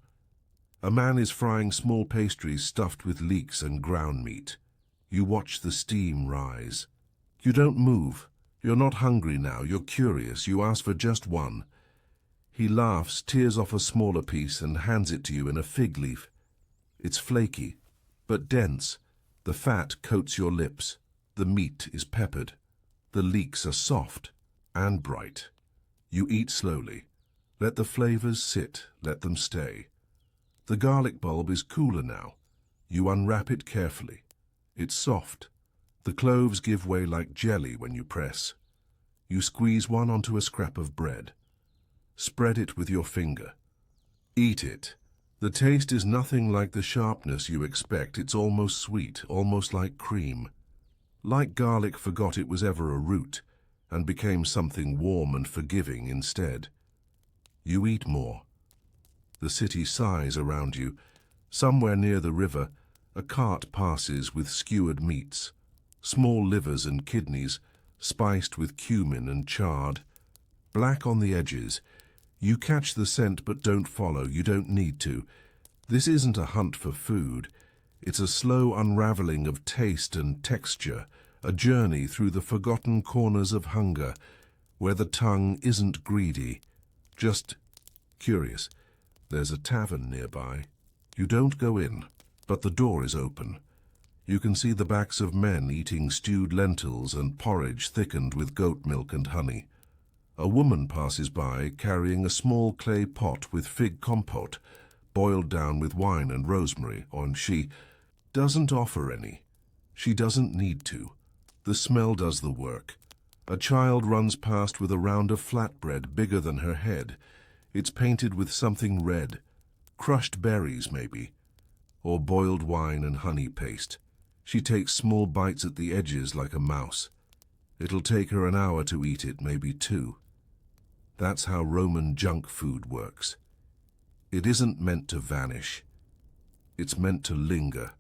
A man is frying small pastries stuffed with leeks and ground meat. You watch the steam rise. You don't move. You're not hungry now. You're curious. You ask for just one. He laughs, tears off a smaller piece and hands it to you in a fig leaf. It's flaky, but dense. The fat coats your lips. The meat is peppered. The leeks are soft and bright. You eat slowly. Let the flavors sit. Let them stay. The garlic bulb is cooler now. You unwrap it carefully. It's soft. The cloves give way like jelly when you press. You squeeze one onto a scrap of bread. Spread it with your finger. Eat it. The taste is nothing like the sharpness you expect. It's almost sweet, almost like cream. Like garlic forgot it was ever a root and became something warm and forgiving instead. You eat more. The city sighs around you. Somewhere near the river, a cart passes with skewered meats, small livers and kidneys, spiced with cumin and chard. Black on the edges. You catch the scent but don't follow. You don't need to. This isn't a hunt for food. It's a slow unraveling of taste and texture, a journey through the forgotten corners of hunger, where the tongue isn't greedy, just curious. There's a tavern nearby. You don't go in, but the door is open. You can see the backs of men eating stewed lentils and porridge thickened with goat milk and honey. A woman passes by carrying a small clay pot with fig compote, boiled down with wine and rosemary, and she doesn't offer any. She doesn't need to. The smell does the work. A child runs past with a round of flatbread bigger than her head. It's painted with something red. Crushed berries, maybe. Or boiled wine and honey paste. She takes small bites at the edges like a mouse. It'll take her an hour to eat it, maybe 2. That's how Roman junk food works. It isn't meant to vanish. It's meant to linger.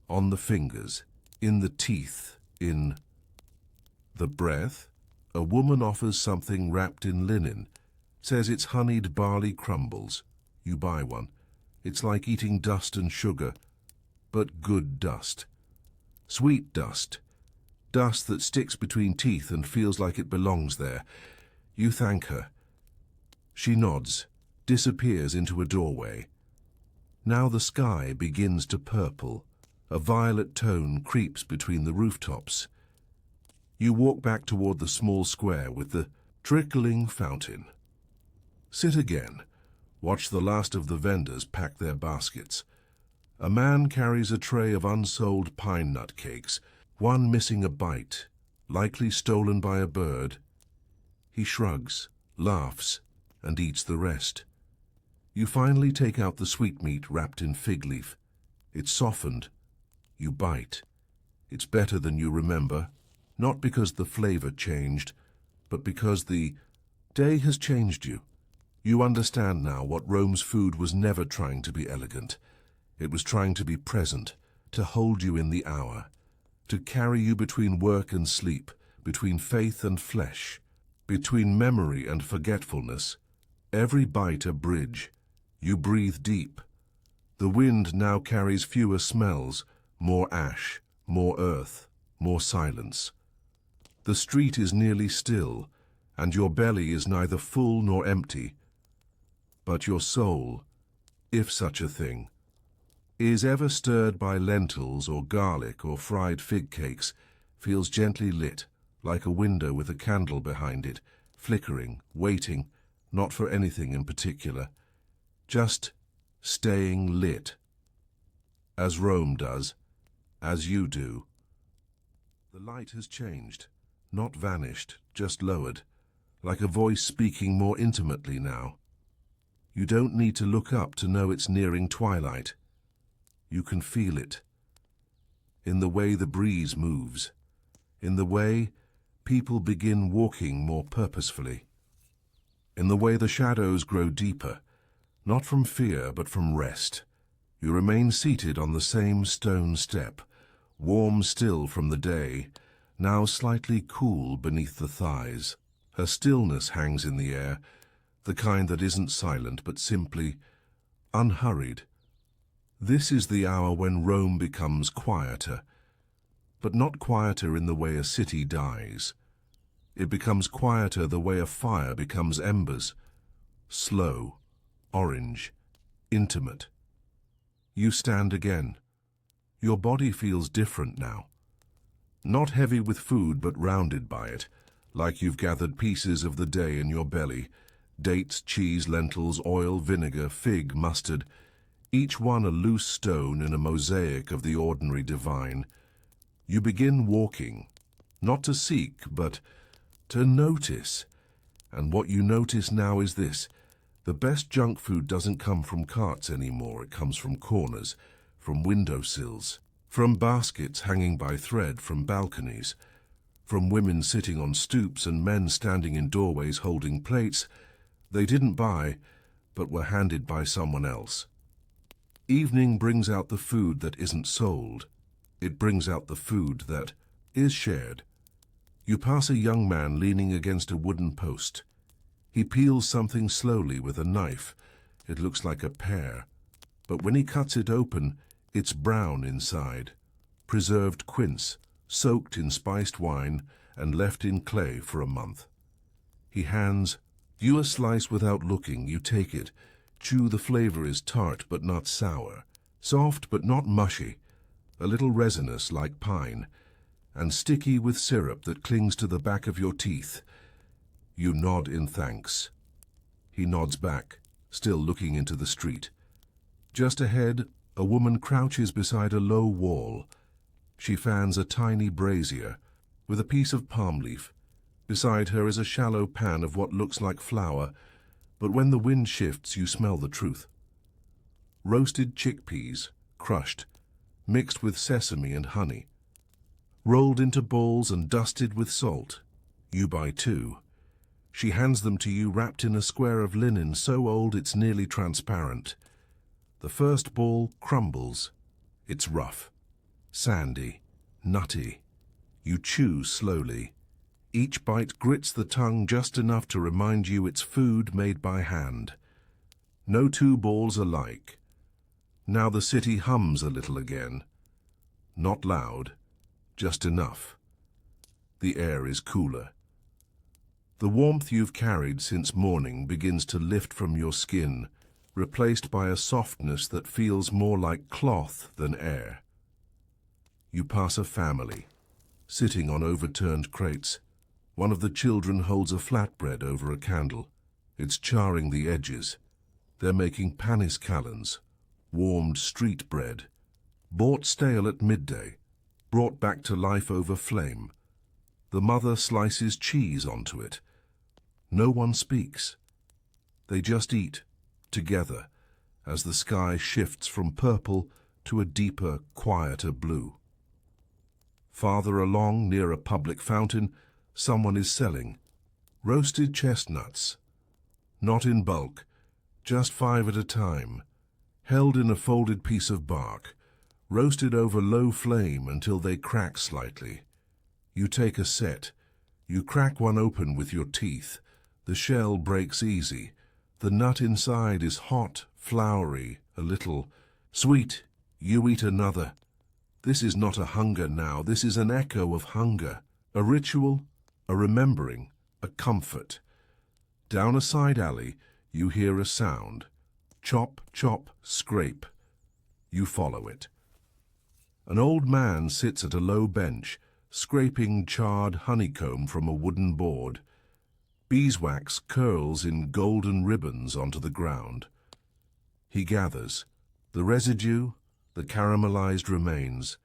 On the fingers, in the teeth, in the breath. A woman offers something wrapped in linen, says it's honeyed barley crumbles. You buy one. It's like eating dust and sugar, but good dust. Sweet dust. Dust that sticks between teeth and feels like it belongs there. You thank her. She nods, disappears into a doorway. Now the sky begins to purple. A violet tone creeps between the rooftops. You walk back toward the small square with the trickling fountain. Sit again. Watch the last of the vendors pack their baskets. A man carries a tray of unsold pine nut cakes, one missing a bite, likely stolen by a bird. He shrugs, laughs, and eats the rest. You finally take out the sweetmeat wrapped in fig leaf. It's softened. You bite. It's better than you remember, not because the flavor changed, but because the day has changed you. You understand now what Rome's food was never trying to be elegant. It was trying to be present, to hold you in the hour, to carry you between work and sleep, between faith and flesh, between memory and forgetfulness. Every bite a bridge. You breathe deep. The wind now carries fewer smells, more ash, more earth, more silence. The street is nearly still, and your belly is neither full nor empty. But your soul, if such a thing, is ever stirred by lentils or garlic or fried fig cakes, feels gently lit, like a window with a candle behind it, flickering, waiting, not for anything in particular, just staying lit. As Rome does, as you do. The light has changed, not vanished, just lowered, like a voice speaking more intimately now. You don't need to look up to know it's nearing twilight. You can feel it. In the way the breeze moves. In the way people begin walking more purposefully. In the way the shadows grow deeper, not from fear but from rest. You remain seated on the same stone step, warm still from the day, now slightly cool beneath the thighs. A stillness hangs in the air, the kind that isn't silent but simply unhurried. This is the hour when Rome becomes quieter, but not quieter in the way a city dies. It becomes quieter the way a fire becomes embers, slow, orange, intimate. You stand again. Your body feels different now. Not heavy with food, but rounded by it, like you've gathered pieces of the day in your belly. Dates, cheese, lentils, oil, vinegar, fig, mustard, each one a loose stone in a mosaic of the ordinary divine. You begin walking, not to seek, but to notice. And what you notice now is this. The best junk food doesn't come from carts anymore. It comes from corners, from windowsills, from baskets hanging by thread from balconies, from women sitting on stoops and men standing in doorways holding plates they didn't buy, but were handed by someone else. Evening brings out the food that isn't sold. It brings out the food that is shared. You pass a young man leaning against a wooden post. He peels something slowly with a knife. It looks like a pear, but when he cuts it open, it's brown inside. Preserved quince, soaked in spiced wine and left in clay for a month. He hands you a slice without looking. You take it. Chew. The flavor is tart but not sour, soft but not mushy, a little resinous like pine, and sticky with syrup that clings to the back of your teeth. You nod in thanks. He nods back, still looking into the street. Just ahead, a woman crouches beside a low wall. She fans a tiny brazier with a piece of palm leaf. Beside her is a shallow pan of what looks like flour, but when the wind shifts, you smell the truth. Roasted chickpeas, crushed, mixed with sesame and honey, rolled into balls and dusted with salt. You buy 2. She hands them to you wrapped in a square of linen so old it's nearly transparent. The first ball crumbles. It's rough, sandy, nutty. You chew slowly. Each bite grits the tongue just enough to remind you it's food made by hand. No 2 balls alike. Now the city hums a little again. Not loud, just enough. The air is cooler. The warmth you've carried since morning begins to lift from your skin, replaced by a softness that feels more like cloth than air. You pass a family, sitting on overturned crates. One of the children holds a flatbread over a candle. It's charring the edges. They're making panis callans, warmed street bread, bought stale at midday, brought back to life over flame. The mother slices cheese onto it. No one speaks. They just eat, together, as the sky shifts from purple to a deeper, quieter blue. Farther along, near a public fountain, someone is selling roasted chestnuts. Not in bulk, just 5 at a time, held in a folded piece of bark, roasted over low flame until they crack slightly. You take a set. You crack one open with your teeth. The shell breaks easy. The nut inside is hot, floury, a little sweet. You eat another. This is not a hunger now. This is an echo of hunger, a ritual, a remembering, a comfort. Down a side alley, you hear a sound. Chop, chop, scrape. You follow it. An old man sits at a low bench, scraping charred honeycomb from a wooden board. Beeswax curls in golden ribbons onto the ground. He gathers the residue, the caramelized remains,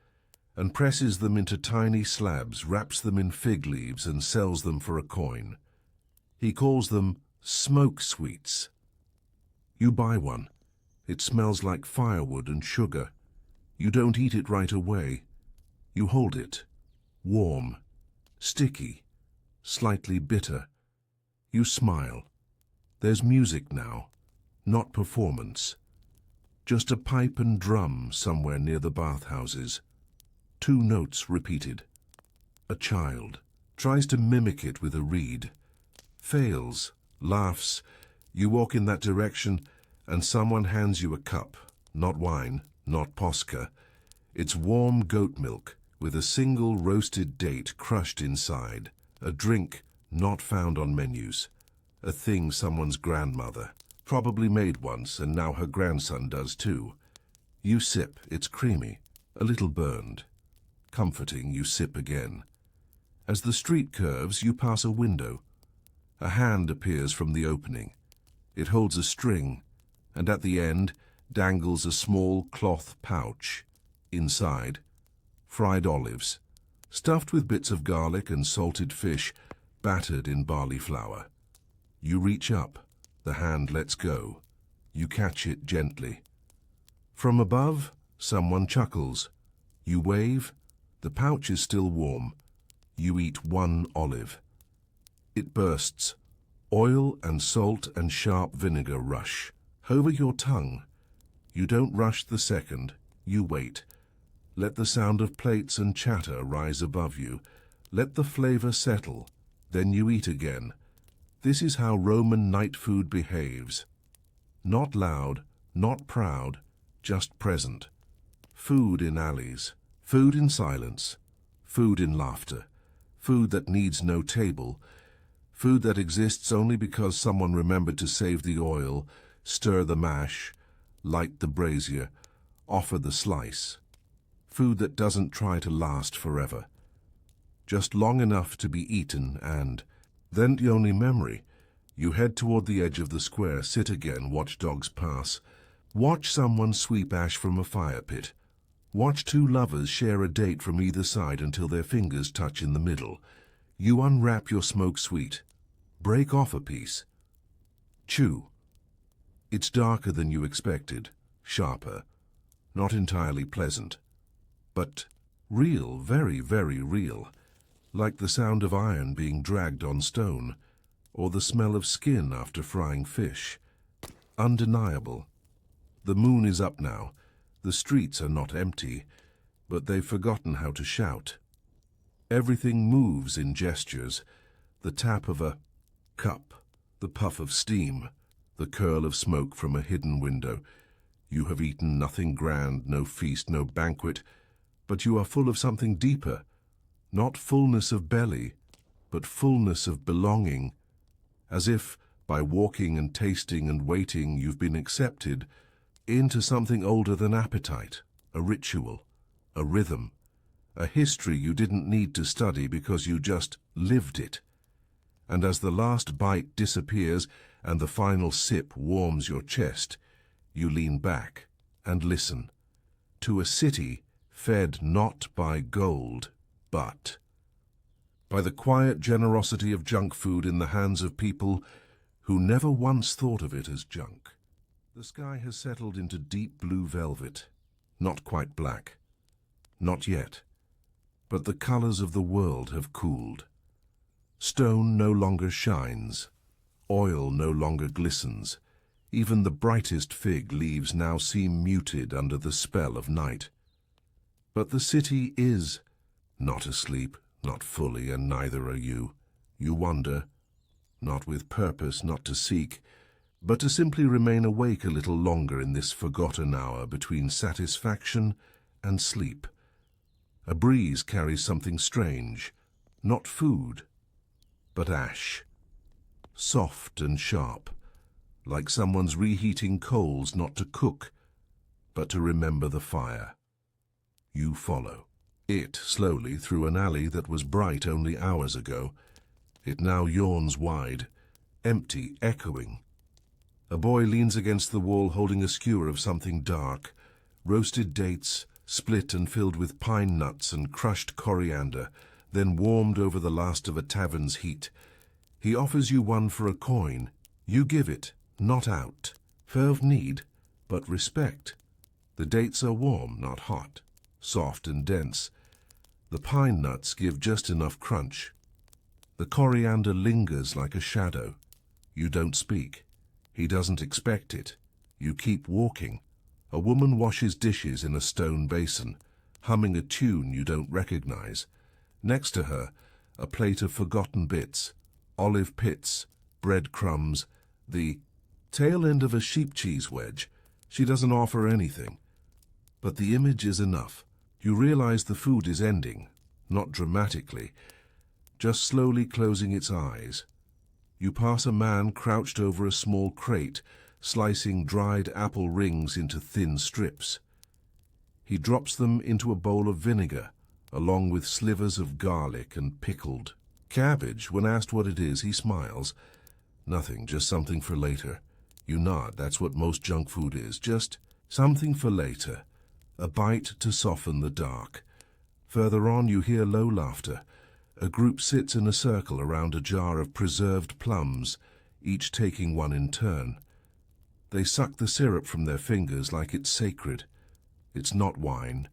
and presses them into tiny slabs, wraps them in fig leaves and sells them for a coin. He calls them smoke sweets. You buy one. It smells like firewood and sugar. You don't eat it right away. You hold it, warm, sticky, slightly bitter. You smile. There's music now, not performance. Just a pipe and drum somewhere near the bathhouses. 2 notes repeated. A child tries to mimic it with a reed. Fails, laughs. You walk in that direction and someone hands you a cup. Not wine, not Posca. It's warm goat milk with a single roasted date crushed inside. A drink not found on menus. A thing someone's grandmother probably made once and now her grandson does too. You sip. It's creamy, a little burned. Comforting, you sip again. As the street curves, you pass a window. A hand appears from the opening. It holds a string, and at the end dangles a small cloth pouch. Inside, fried olives, stuffed with bits of garlic and salted fish, battered in barley flour. You reach up. The hand lets go. You catch it gently. From above, someone chuckles. You wave. The pouch is still warm. You eat 1 olive. It bursts. Oil and salt and sharp vinegar rush over your tongue. You don't rush the second. You wait. Let the sound of plates and chatter rise above you. Let the flavor settle. Then you eat again. This is how Roman night food behaves. Not loud, not proud, just present. Food in alleys, food in silence, food in laughter, food that needs no table, Food that exists only because someone remembered to save the oil, stir the mash, light the brazier, offer the slice. Food that doesn't try to last forever. Just long enough to be eaten and, then the only memory, you head toward the edge of the square, sit again, watch dogs pass. Watch someone sweep ash from a fire pit. Watch two lovers share a date from either side until their fingers touch in the middle. You unwrap your smoke sweet. Break off a piece. Chew. It's darker than you expected, sharper, not entirely pleasant, but real, very, very real, like the sound of iron being dragged on stone, or the smell of skin after frying fish. Undeniable. The moon is up now. The streets are not empty, but they've forgotten how to shout. Everything moves in gestures. The tap of a cup, the puff of steam, the curl of smoke from a hidden window. You have eaten nothing grand, no feast, no banquet, but you are full of something deeper. Not fullness of belly, but fullness of belonging. As if, by walking and tasting and waiting, you've been accepted into something older than appetite, a ritual, a rhythm, a history you didn't need to study because you just lived it. And as the last bite disappears and the final sip warms your chest, you lean back and listen to a city fed not by gold, but by the quiet generosity of junk food in the hands of people who never once thought of it as junk. The sky has settled into deep blue velvet, not quite black, not yet, but the colors of the world have cooled. Stone no longer shines, oil no longer glistens, even the brightest fig leaves now seem muted under the spell of night. But the city is not asleep, not fully, and neither are you. You wander, not with purpose, not to seek, but to simply remain awake a little longer in this forgotten hour between satisfaction and sleep. A breeze carries something strange, not food, but ash, soft and sharp, like someone's reheating coals not to cook, but to remember the fire. You follow it slowly through an alley that was bright only hours ago. It now yawns wide, empty, echoing. A boy leans against the wall holding a skewer of something dark, roasted dates, split and filled with pine nuts and crushed coriander, then warmed over the last of a tavern's heat. He offers you one for a coin. You give it, not out, for of need, but respect. The dates are warm, not hot, soft and dense. The pine nuts give just enough crunch. The coriander lingers like a shadow. You don't speak. He doesn't expect it. You keep walking. A woman washes dishes in a stone basin, humming a tune you don't recognize. Next to her, a plate of forgotten bits, olive pits, bread crumbs, the tail end of a sheep cheese wedge. She doesn't offer anything. But the image is enough. You realize the food is ending, not dramatically, just slowly closing its eyes. You pass a man crouched over a small crate, slicing dried apple rings into thin strips. He drops them into a bowl of vinegar, along with slivers of garlic and pickled cabbage. When asked what it is, he smiles. Nothing, just something for later. You nod. That's what most junk food is, just something for later. A bite to soften the dark. Further on, you hear low laughter. A group sits in a circle around a jar of preserved plums, each taking one in turn. They suck the syrup from their fingers like it's sacred. It's not wine.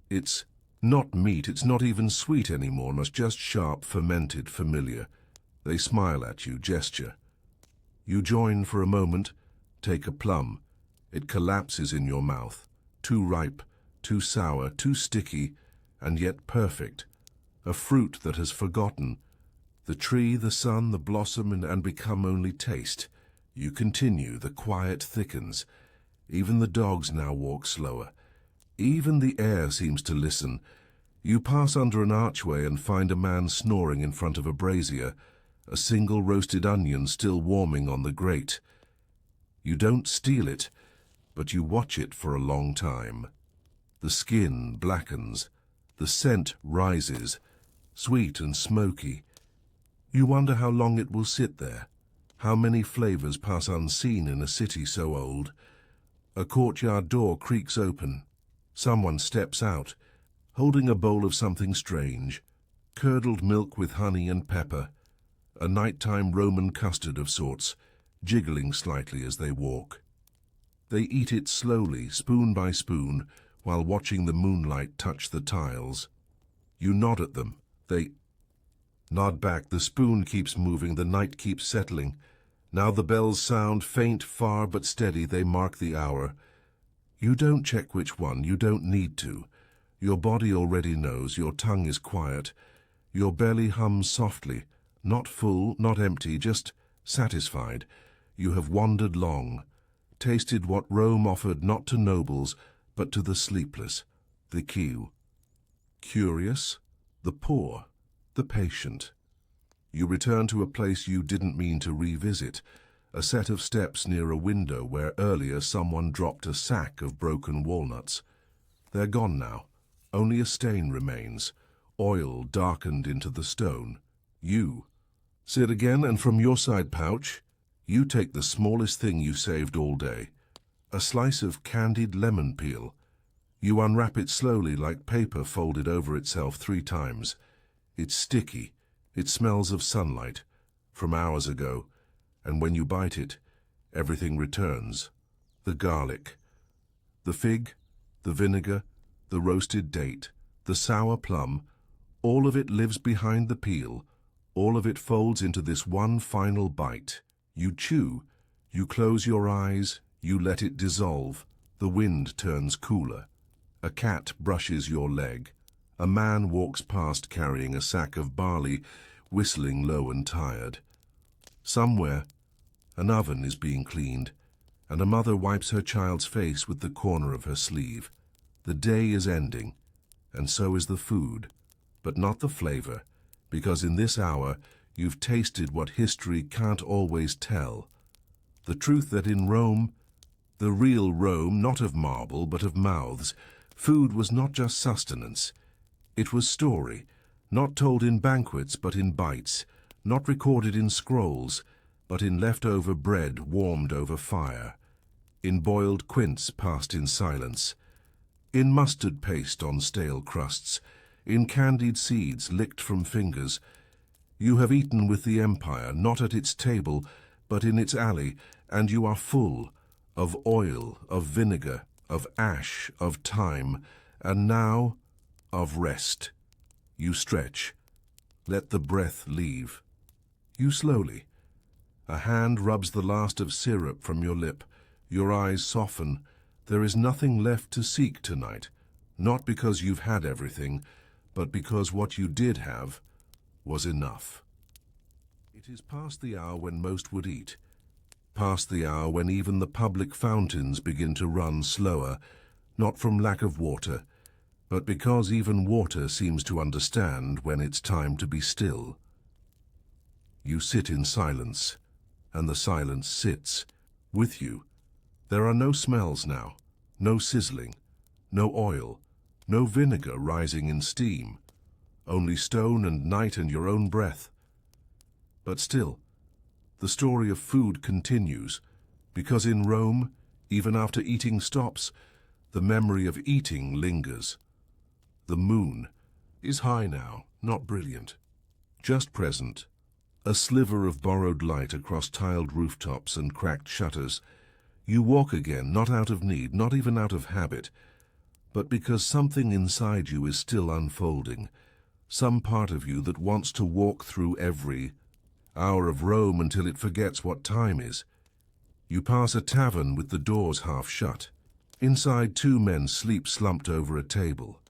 It's not meat. It's not even sweet anymore, not just sharp, fermented, familiar. They smile at you, gesture. You join for a moment, take a plum. It collapses in your mouth. Too ripe, too sour, too sticky, and yet perfect. A fruit that has forgotten. The tree, the sun, the blossom, and become only taste. You continue, the quiet thickens. Even the dogs now walk slower. Even the air seems to listen. You pass under an archway and find a man snoring in front of a brazier, a single roasted onion still warming on the grate. You don't steal it, but you watch it for a long time. The skin blackens, the scent rises, sweet and smoky. You wonder how long it will sit there, how many flavors pass unseen in a city so old. A courtyard door creaks open. Someone steps out, holding a bowl of something strange, curdled milk with honey and pepper, a nighttime Roman custard of sorts, jiggling slightly as they walk. They eat it slowly, spoon by spoon, while watching the moonlight touch the tiles. You nod at them. They nod back. The spoon keeps moving, the night keeps settling. Now the bells sound, faint, far but steady. They mark the hour. You don't check which one, you don't need to. Your body already knows, your tongue is quiet. Your belly hums softly, not full, not empty, just satisfied. You have wandered long, tasted what Rome offered not to nobles, but to the sleepless, the queue. Curious, the poor, the patient. You return to a place you didn't mean to revisit, a set of steps near a window where earlier someone dropped a sack of broken walnuts. They're gone now. Only a stain remains, oil darkened into the stone. You sit again, and from your side pouch, you take the smallest thing you saved all day, a slice of candied lemon peel. You unwrap it slowly like paper folded over itself 3 times. It's sticky. It smells of sunlight, from hours ago, and when you bite it, everything returns. The garlic, the fig, the vinegar, the roasted date, the sour plum, all of it lives behind the peel, all of it folds into this one final bite. You chew, you close your eyes, you let it dissolve. The wind turns cooler. A cat brushes your leg. A man walks past carrying a sack of barley, whistling low and tired. Somewhere, an oven is being cleaned, and a mother wipes her child's face with the corner of her sleeve. The day is ending, and so is the food, but not the flavor, because in this hour you've tasted what history can't always tell. The truth that in Rome, the real Rome, not of marble but of mouths, food was not just sustenance. It was story, not told in banquets but in bites, not recorded in scrolls, but in leftover bread warmed over fire, in boiled quince passed in silence, in mustard paste on stale crusts, in candied seeds licked from fingers. You have eaten with the empire, not at its table, but in its alley, and you are full of oil, of vinegar, of ash, of time, and now of rest. You stretch. Let the breath leave. You slowly. A hand rubs the last of syrup from your lip. Your eyes soften. There is nothing left to seek tonight, not because you've had everything, but because what you did have was enough. It is past the hour when most would eat, past the hour when even the public fountains begin to run slower, not from lack of water, but because even water seems to understand when it's time to be still. You sit in silence, and the silence sits with you. There are no smells now, no sizzling, no oil, no vinegar rising in steam, only stone and night and your own breath. But still, the story of food continues, because in Rome, even after eating stops, the memory of eating lingers. The moon is high now, not brilliant, just present, a sliver of borrowed light across tiled rooftops and cracked shutters. You walk again, not out of need, not even out of habit, but because something inside you is still unfolding, some part of you that wants to walk through every hour of Rome until it forgets what time is. You pass a tavern with the doors half shut. Inside, 2 men sleep slumped over a table.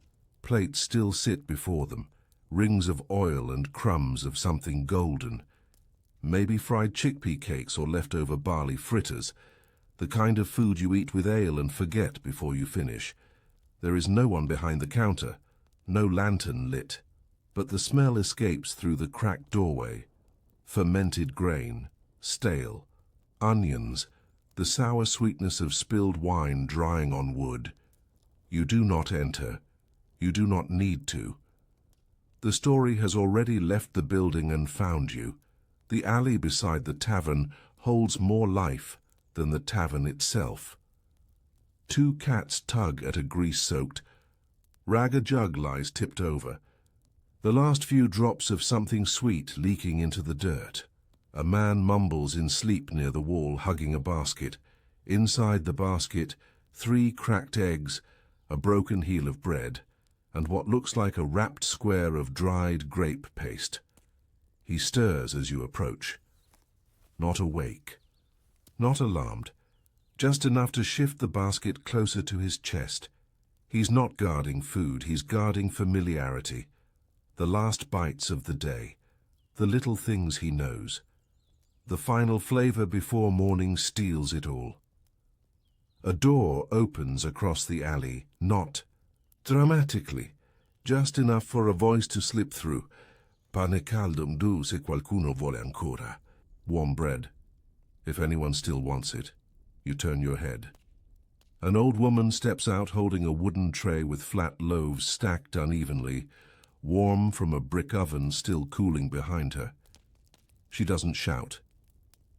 Plates still sit before them, rings of oil and crumbs of something golden. Maybe fried chickpea cakes or leftover barley fritters, the kind of food you eat with ale and forget before you finish. There is no one behind the counter, no lantern lit, but the smell escapes through the cracked doorway. fermented grain, stale, onions, the sour sweetness of spilled wine drying on wood. You do not enter. You do not need to. The story has already left the building and found you. The alley beside the tavern holds more life than the tavern itself. Two cats tug at a grease-soaked rag. Jug lies tipped over, the last few drops of something sweet leaking into the dirt. A man mumbles in sleep near the wall, hugging a basket. Inside the basket, 3 cracked eggs, a broken heel of bread, and what looks like a wrapped square of dried grape paste. He stirs as you approach. Not awake, not alarmed, just enough to shift the basket closer to his chest. He's not guarding food, he's guarding familiarity. The last bites of the day, the little things he knows. The final flavor before morning steals it all. A door opens across the alley, not dramatically, just enough for a voice to slip through. Pane caldo du se qualcuno vuole ancora. Warm bread, if anyone still wants it. You turn your head. An old woman steps out holding a wooden tray with flat loaves stacked unevenly, warm from a brick oven still cooling behind her. She doesn't shout.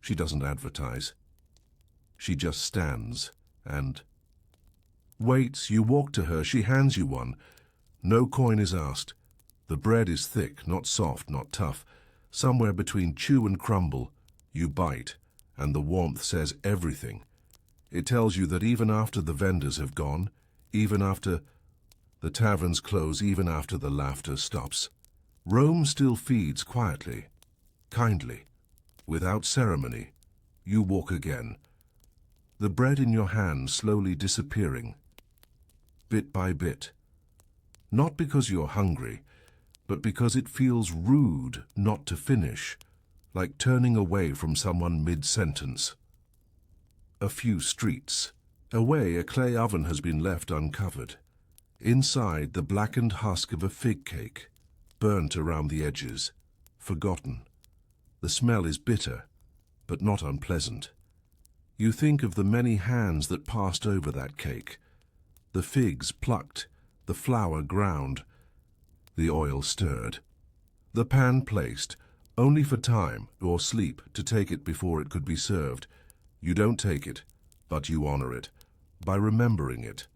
She doesn't advertise. She just stands and waits. You walk to her. She hands you one. No coin is asked. The bread is thick, not soft, not tough. Somewhere between chew and crumble. You bite, and the warmth says everything. It tells you that even after the vendors have gone, even after the taverns close, even after the laughter stops, Rome still feeds quietly, kindly, without ceremony. You walk again, the bread in your hand slowly disappearing, bit by bit. Not because you're hungry, but because it feels rude not to finish, like turning away from someone mid-sentence. A few streets away, a clay oven has been left uncovered. Inside, the blackened husk of a fig cake, burnt around the edges, forgotten. The smell is bitter, but not unpleasant. You think of the many hands that passed over that cake, the figs plucked, the flour ground, the oil stirred, the pan placed, only for time or sleep to take it before it could be served. You don't take it, but you honor it, by remembering it.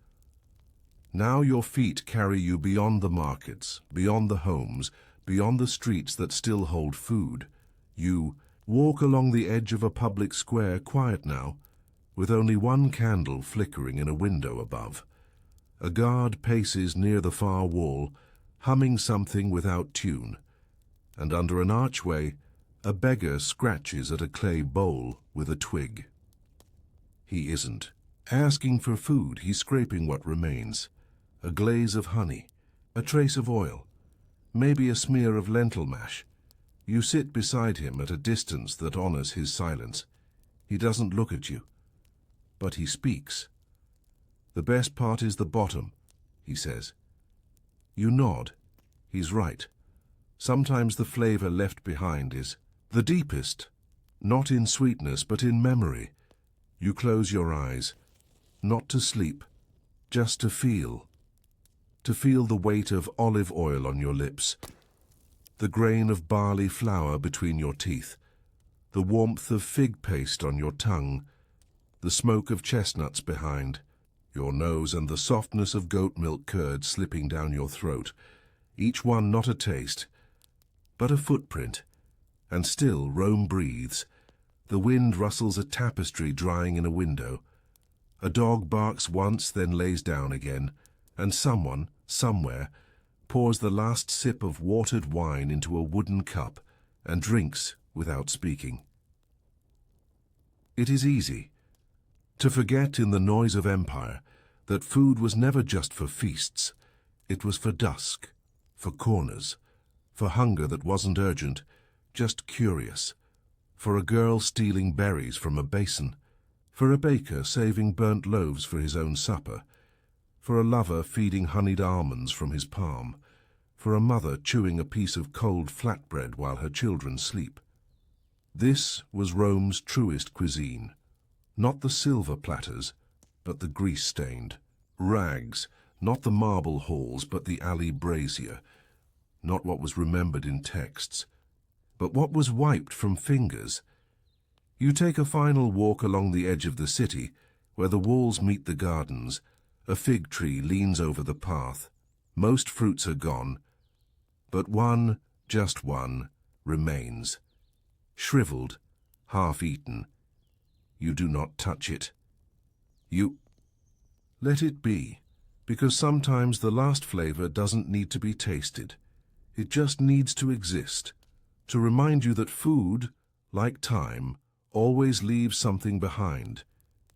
Now your feet carry you beyond the markets, beyond the homes, beyond the streets that still hold food. You walk along the edge of a public square, quiet now, with only one candle flickering in a window above. A guard paces near the far wall, humming something without tune, and under an archway, a beggar scratches at a clay bowl with a twig. He isn't asking for food, he's scraping what remains. A glaze of honey, a trace of oil, maybe a smear of lentil mash. You sit beside him at a distance that honors his silence. He doesn't look at you, but he speaks. The best part is the bottom, he says. You nod. He's right. Sometimes the flavor left behind is the deepest, not in sweetness, but in memory. You close your eyes, not to sleep, just to feel the weight of olive oil on your lips, the grain of barley flour between your teeth, the warmth of fig paste on your tongue, the smoke of chestnuts behind your nose, and the softness of goat milk curd slipping down your throat, each one not a taste, but a footprint. And still Rome breathes. The wind rustles a tapestry drying in a window. A dog barks once, then lays down again, and someone, somewhere, pours the last sip of watered wine into a wooden cup and drinks without speaking. It is easy to forget in the noise of empire that food was never just for feasts. It was for dusk, for corners, for hunger that wasn't urgent, just curious, for a girl stealing berries from a basin, for a baker saving burnt loaves for his own supper, for a lover feeding honeyed almonds from his palm, for a mother chewing a piece of cold flatbread while her children sleep. This was Rome's truest cuisine. Not the silver platters, but the grease-stained. Rags, not the marble halls, but the alley brazier. Not what was remembered in texts, but what was wiped from fingers. You take a final walk along the edge of the city, where the walls meet the gardens. A fig tree leans over the path. Most fruits are gone, but one, just one, remains. Shriveled, half-eaten. You do not touch it. You let it be, because sometimes the last flavor doesn't need to be tasted. It just needs to exist, to remind you that food, like time, always leaves something behind,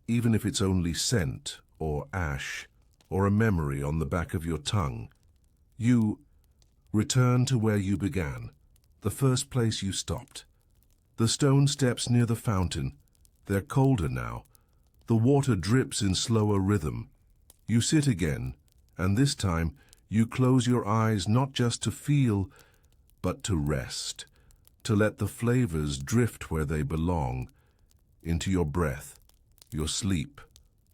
even if it's only scent or ash or a memory on the back of your tongue. You return to where you began, the first place you stopped. The stone steps near the fountain. They're colder now. The water drips in slower rhythm. You sit again, and this time you close your eyes not just to feel, but to rest, to let the flavors drift where they belong, into your breath, your sleep,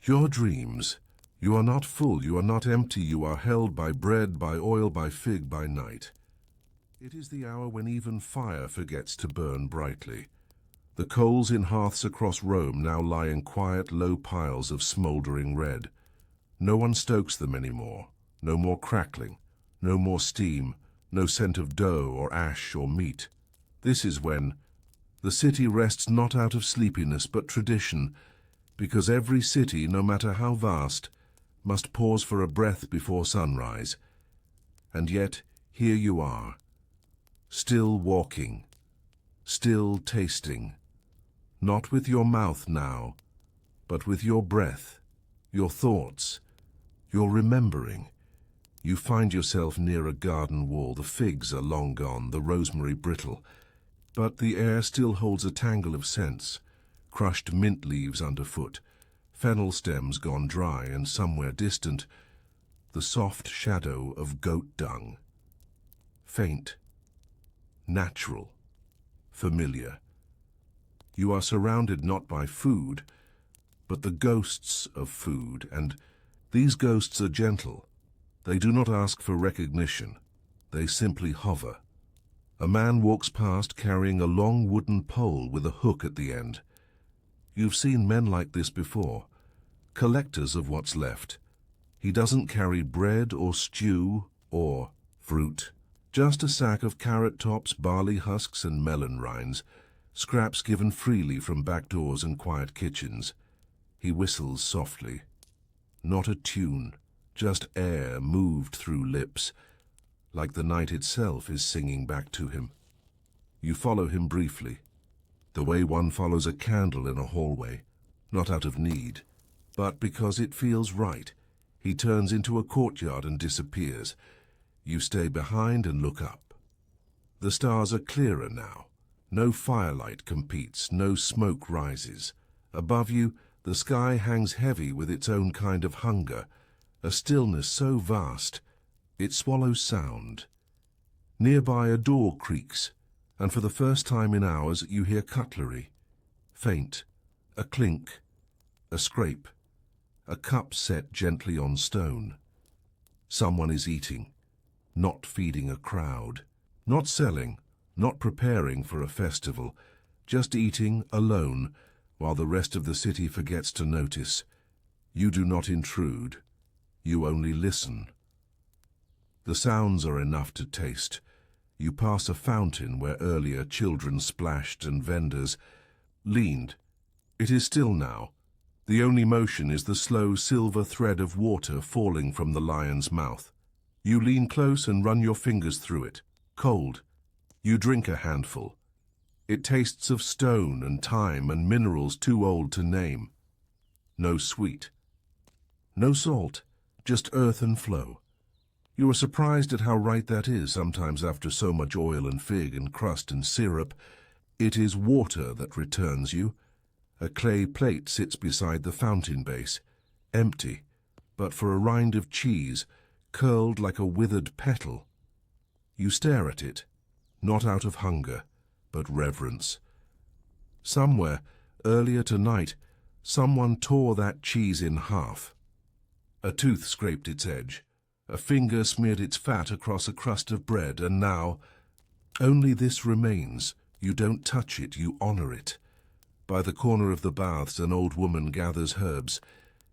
your dreams. You are not full, you are not empty, you are held by bread, by oil, by fig, by night. It is the hour when even fire forgets to burn brightly. The coals in hearths across Rome now lie in quiet, low piles of smouldering red. No one stokes them anymore. No more crackling, no more steam, no scent of dough or ash or meat. This is when the city rests not out of sleepiness but tradition, because every city, no matter how vast, must pause for a breath before sunrise. And yet, here you are, still walking, still tasting, not with your mouth now, but with your breath, your thoughts, your remembering. You find yourself near a garden wall. The figs are long gone, the rosemary brittle, but the air still holds a tangle of scents. Crushed mint leaves underfoot, fennel stems gone dry, and somewhere distant, the soft shadow of goat dung. Faint, natural, familiar. You are surrounded not by food, but the ghosts of food, and these ghosts are gentle. They do not ask for recognition. They simply hover. A man walks past carrying a long wooden pole with a hook at the end. You've seen men like this before, collectors of what's left. He doesn't carry bread or stew or fruit, just a sack of carrot tops, barley husks, and melon rinds, scraps given freely from back doors and quiet kitchens. He whistles softly. Not a tune, just air moved through lips, like the night itself is singing back to him. You follow him briefly, the way one follows a candle in a hallway, not out of need, but because it feels right. He turns into a courtyard and disappears. You stay behind and look up. The stars are clearer now. No firelight competes, no smoke rises. Above you, the sky hangs heavy with its own kind of hunger, a stillness so vast, it swallows sound. Nearby a door creaks, and for the first time in hours you hear cutlery. Faint, a clink, a scrape, a cup set gently on stone. Someone is eating, not feeding a crowd, not selling, not preparing for a festival, just eating alone while the rest of the city forgets to notice. You do not intrude. You only listen. The sounds are enough to taste. You pass a fountain where earlier children splashed and vendors leaned. It is still now. The only motion is the slow silver thread of water falling from the lion's mouth. You lean close and run your fingers through it. Cold. You drink a handful. It tastes of stone and time and minerals too old to name. No sweet. No salt, just earth and flow. You are surprised at how right that is sometimes after so much oil and fig and crust and syrup. It is water that returns you. A clay plate sits beside the fountain base, empty, but for a rind of cheese, curled like a withered petal. You stare at it, not out of hunger, but reverence. Somewhere, earlier tonight, someone tore that cheese in half. A tooth scraped its edge. A finger smeared its fat across a crust of bread, and now, only this remains. You don't touch it, you honor it. By the corner of the baths, an old woman gathers herbs.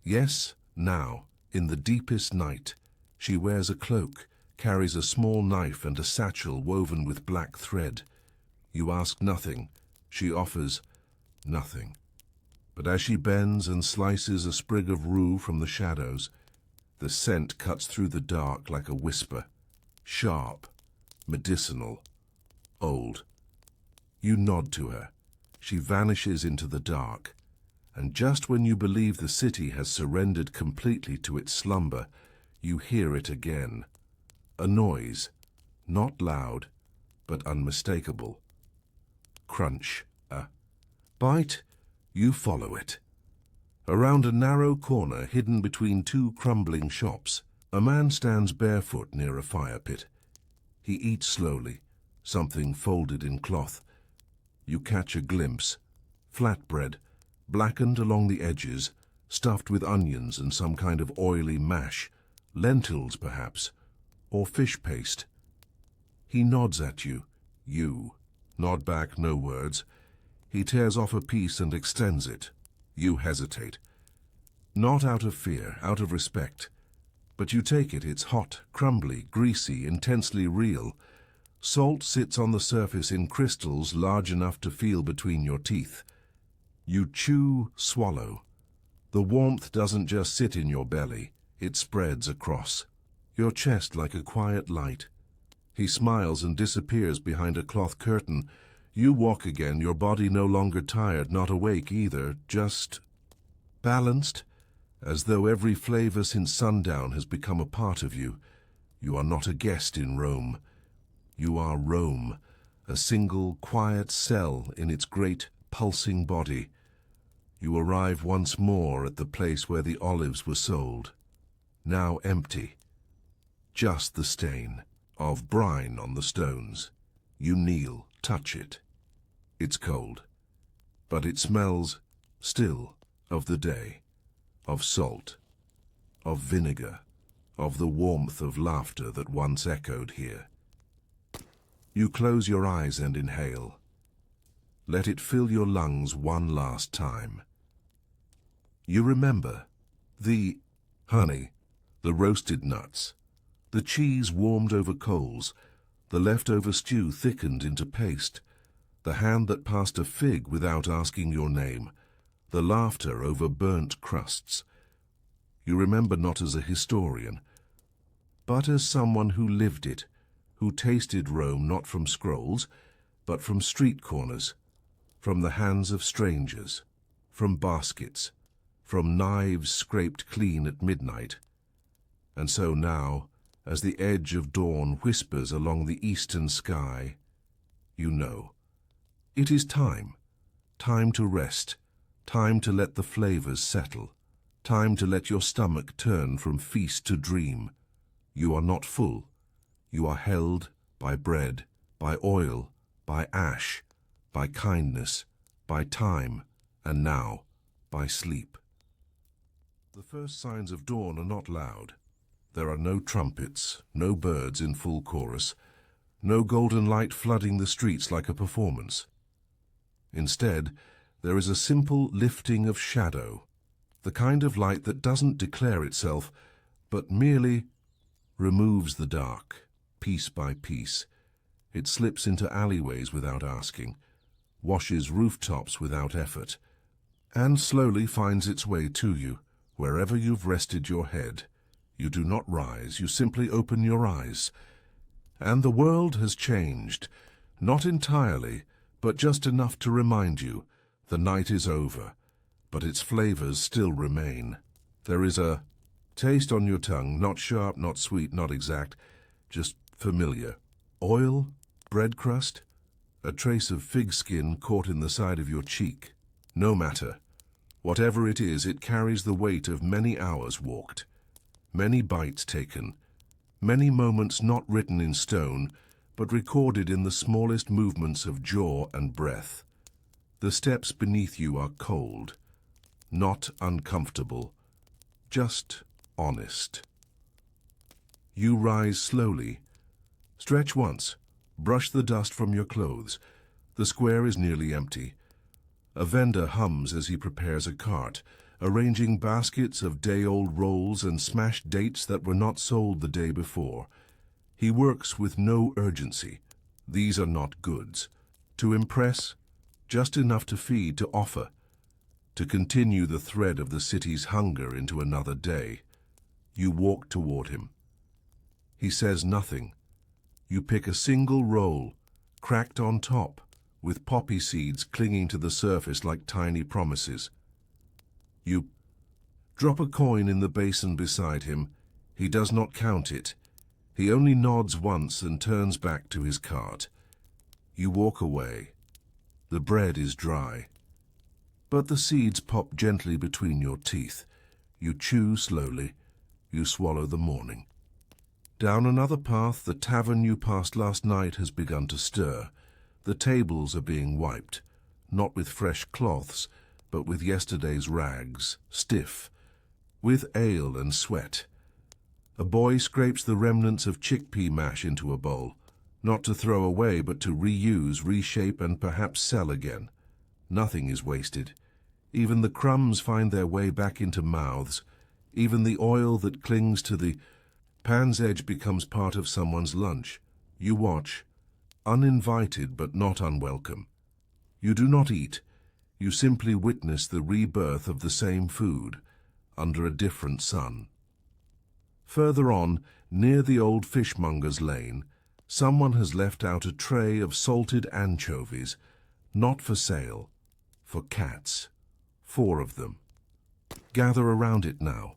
Yes, now, in the deepest night, she wears a cloak, carries a small knife and a satchel woven with black thread. You ask nothing. She offers nothing. But as she bends and slices a sprig of rue from the shadows, the scent cuts through the dark like a whisper, sharp, medicinal, old. You nod to her. She vanishes into the dark, and just when you believe the city has surrendered completely to its slumber, you hear it again. A noise, not loud, but unmistakable. Crunch. A bite. You follow it. Around a narrow corner hidden between two crumbling shops, a man stands barefoot near a fire pit. He eats slowly, something folded in cloth. You catch a glimpse. Flatbread, blackened along the edges, stuffed with onions and some kind of oily mash, lentils perhaps, or fish paste. He nods at you. You nod back, no words. He tears off a piece and extends it. You hesitate. Not out of fear, out of respect. But you take it. It's hot, crumbly, greasy, intensely real. Salt sits on the surface in crystals large enough to feel between your teeth. You chew, swallow. The warmth doesn't just sit in your belly. It spreads across your chest like a quiet light. He smiles and disappears behind a cloth curtain. You walk again, your body no longer tired, not awake either, just balanced, as though every flavor since sundown has become a part of you. You are not a guest in Rome. You are Rome, a single, quiet cell in its great, pulsing body. You arrive once more at the place where the olives were sold. Now empty. Just the stain of brine on the stones. You kneel, touch it. It's cold, but it smells, still, of the day, of salt, of vinegar, of the warmth of laughter that once echoed here. You close your eyes and inhale. Let it fill your lungs one last time. You remember the honey, the roasted nuts, the cheese warmed over coals, the leftover stew thickened into paste, the hand that passed a fig without asking your name, the laughter over burnt crusts. You remember not as a historian, but as someone who lived it, who tasted Rome not from scrolls, but from street corners, from the hands of strangers, from baskets, from knives scraped clean at midnight. And so now, as the edge of dawn whispers along the eastern sky, you know. It is time. Time to rest. Time to let the flavors settle. Time to let your stomach turn from feast to dream. You are not full. You are held by bread, by oil, by ash, by kindness, by time, and now, by sleep. The first signs of dawn are not loud. There are no trumpets, no birds in full chorus, no golden light flooding the streets like a performance. Instead, there is a simple lifting of shadow, the kind of light that doesn't declare itself, but merely removes the dark, piece by piece. It slips into alleyways without asking, washes rooftops without effort, and slowly finds its way to you, wherever you've rested your head. You do not rise, you simply open your eyes. And the world has changed, not entirely, but just enough to remind you the night is over, but its flavors still remain. There is a taste on your tongue, not sharp, not sweet, not exact, just familiar. Oil, bread crust, a trace of fig skin caught in the side of your cheek. No matter. Whatever it is, it carries the weight of many hours walked, many bites taken, many moments not written in stone, but recorded in the smallest movements of jaw and breath. The steps beneath you are cold, not uncomfortable, just honest. You rise slowly. Stretch once. Brush the dust from your clothes. The square is nearly empty. A vendor hums as he prepares a cart, arranging baskets of day-old rolls and smashed dates that were not sold the day before. He works with no urgency. These are not goods. To impress, just enough to feed, to offer, to continue the thread of the city's hunger into another day. You walk toward him. He says nothing. You pick a single roll, cracked on top, with poppy seeds clinging to the surface like tiny promises. You drop a coin in the basin beside him. He does not count it. He only nods once and turns back to his cart. You walk away. The bread is dry, but the seeds pop gently between your teeth. You chew slowly. You swallow the morning. Down another path, the tavern you passed last night has begun to stir. The tables are being wiped, not with fresh cloths, but with yesterday's rags, stiff, with ale and sweat. A boy scrapes the remnants of chickpea mash into a bowl, not to throw away, but to reuse, reshape, and perhaps sell again. Nothing is wasted. Even the crumbs find their way back into mouths. Even the oil that clings to the pan's edge becomes part of someone's lunch. You watch, uninvited but not unwelcome. You do not eat. You simply witness the rebirth of the same food, under a different sun. Further on, near the old fishmonger's lane, someone has left out a tray of salted anchovies, not for sale, for cats. 4 of them. Gather around it now,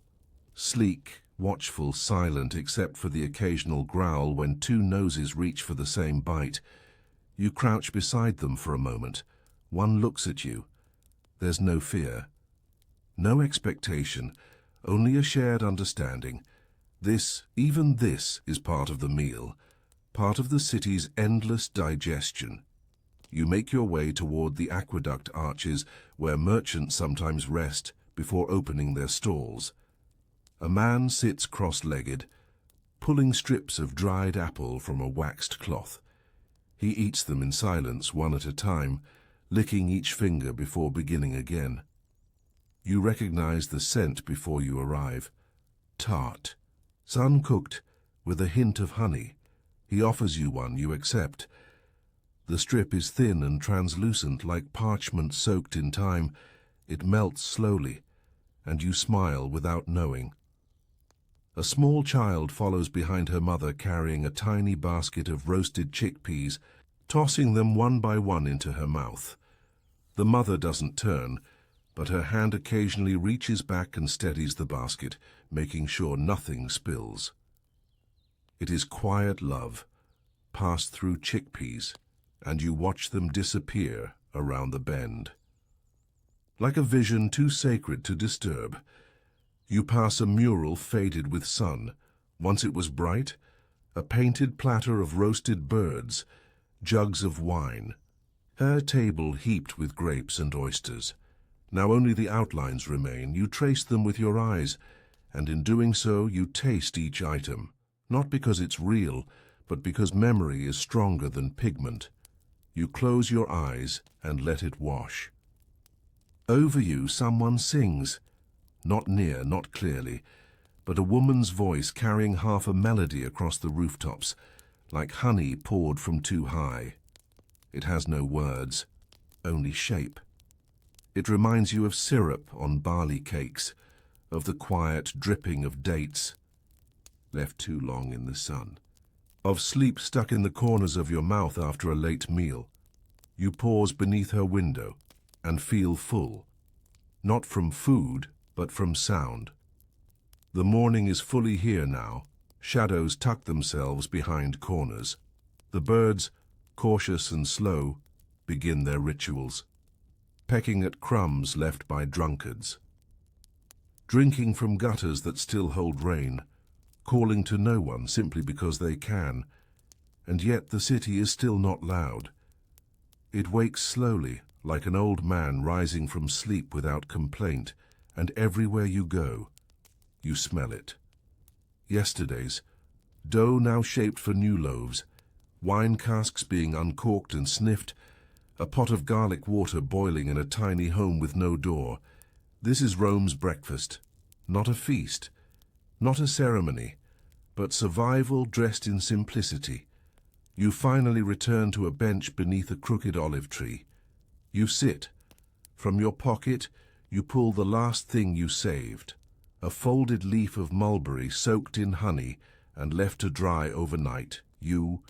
sleek, watchful, silent, except for the occasional growl when 2 noses reach for the same bite. You crouch beside them for a moment. One looks at you. There's no fear, no expectation, only a shared understanding. This, even this, is part of the meal, part of the city's endless digestion. You make your way toward the aqueduct arches where merchants sometimes rest before opening their stalls. A man sits cross-legged, pulling strips of dried apple from a waxed cloth. He eats them in silence, one at a time, licking each finger before beginning again. You recognize the scent before you arrive. Tart. Sun-cooked, with a hint of honey. He offers you one, you accept. The strip is thin and translucent, like parchment soaked in time. It melts slowly, and you smile without knowing. A small child follows behind her mother carrying a tiny basket of roasted chickpeas, tossing them one by one into her mouth. The mother doesn't turn, but her hand occasionally reaches back and steadies the basket, making sure nothing spills. It is quiet love, passed through chickpeas, and you watch them disappear around the bend. Like a vision too sacred to disturb, you pass a mural faded with sun. Once it was bright, a painted platter of roasted birds, jugs of wine, her table heaped with grapes and oysters. Now only the outlines remain. You trace them with your eyes, and in doing so you taste each item, not because it's real, but because memory is stronger than pigment. You close your eyes and let it wash. Over you someone sings, not near, not clearly, but a woman's voice carrying half a melody across the rooftops, like honey poured from too high. It has no words, only shape. It reminds you of syrup on barley cakes, of the quiet dripping of dates left too long in the sun, of sleep stuck in the corners of your mouth after a late meal. You pause beneath her window and feel full, not from food, but from sound. The morning is fully here now. Shadows tuck themselves behind corners. The birds, cautious and slow, begin their rituals, pecking at crumbs left by drunkards, drinking from gutters that still hold rain, calling to no one simply because they can. And yet the city is still not loud. It wakes slowly, like an old man rising from sleep without complaint, and everywhere you go, you smell it. Yesterday's, dough now shaped for new loaves, wine casks being uncorked and sniffed, a pot of garlic water boiling in a tiny home with no door. This is Rome's breakfast, not a feast, not a ceremony, but survival dressed in simplicity. You finally return to a bench beneath a crooked olive tree. You sit. From your pocket, you pull the last thing you saved, a folded leaf of mulberry soaked in honey and left to dry overnight. You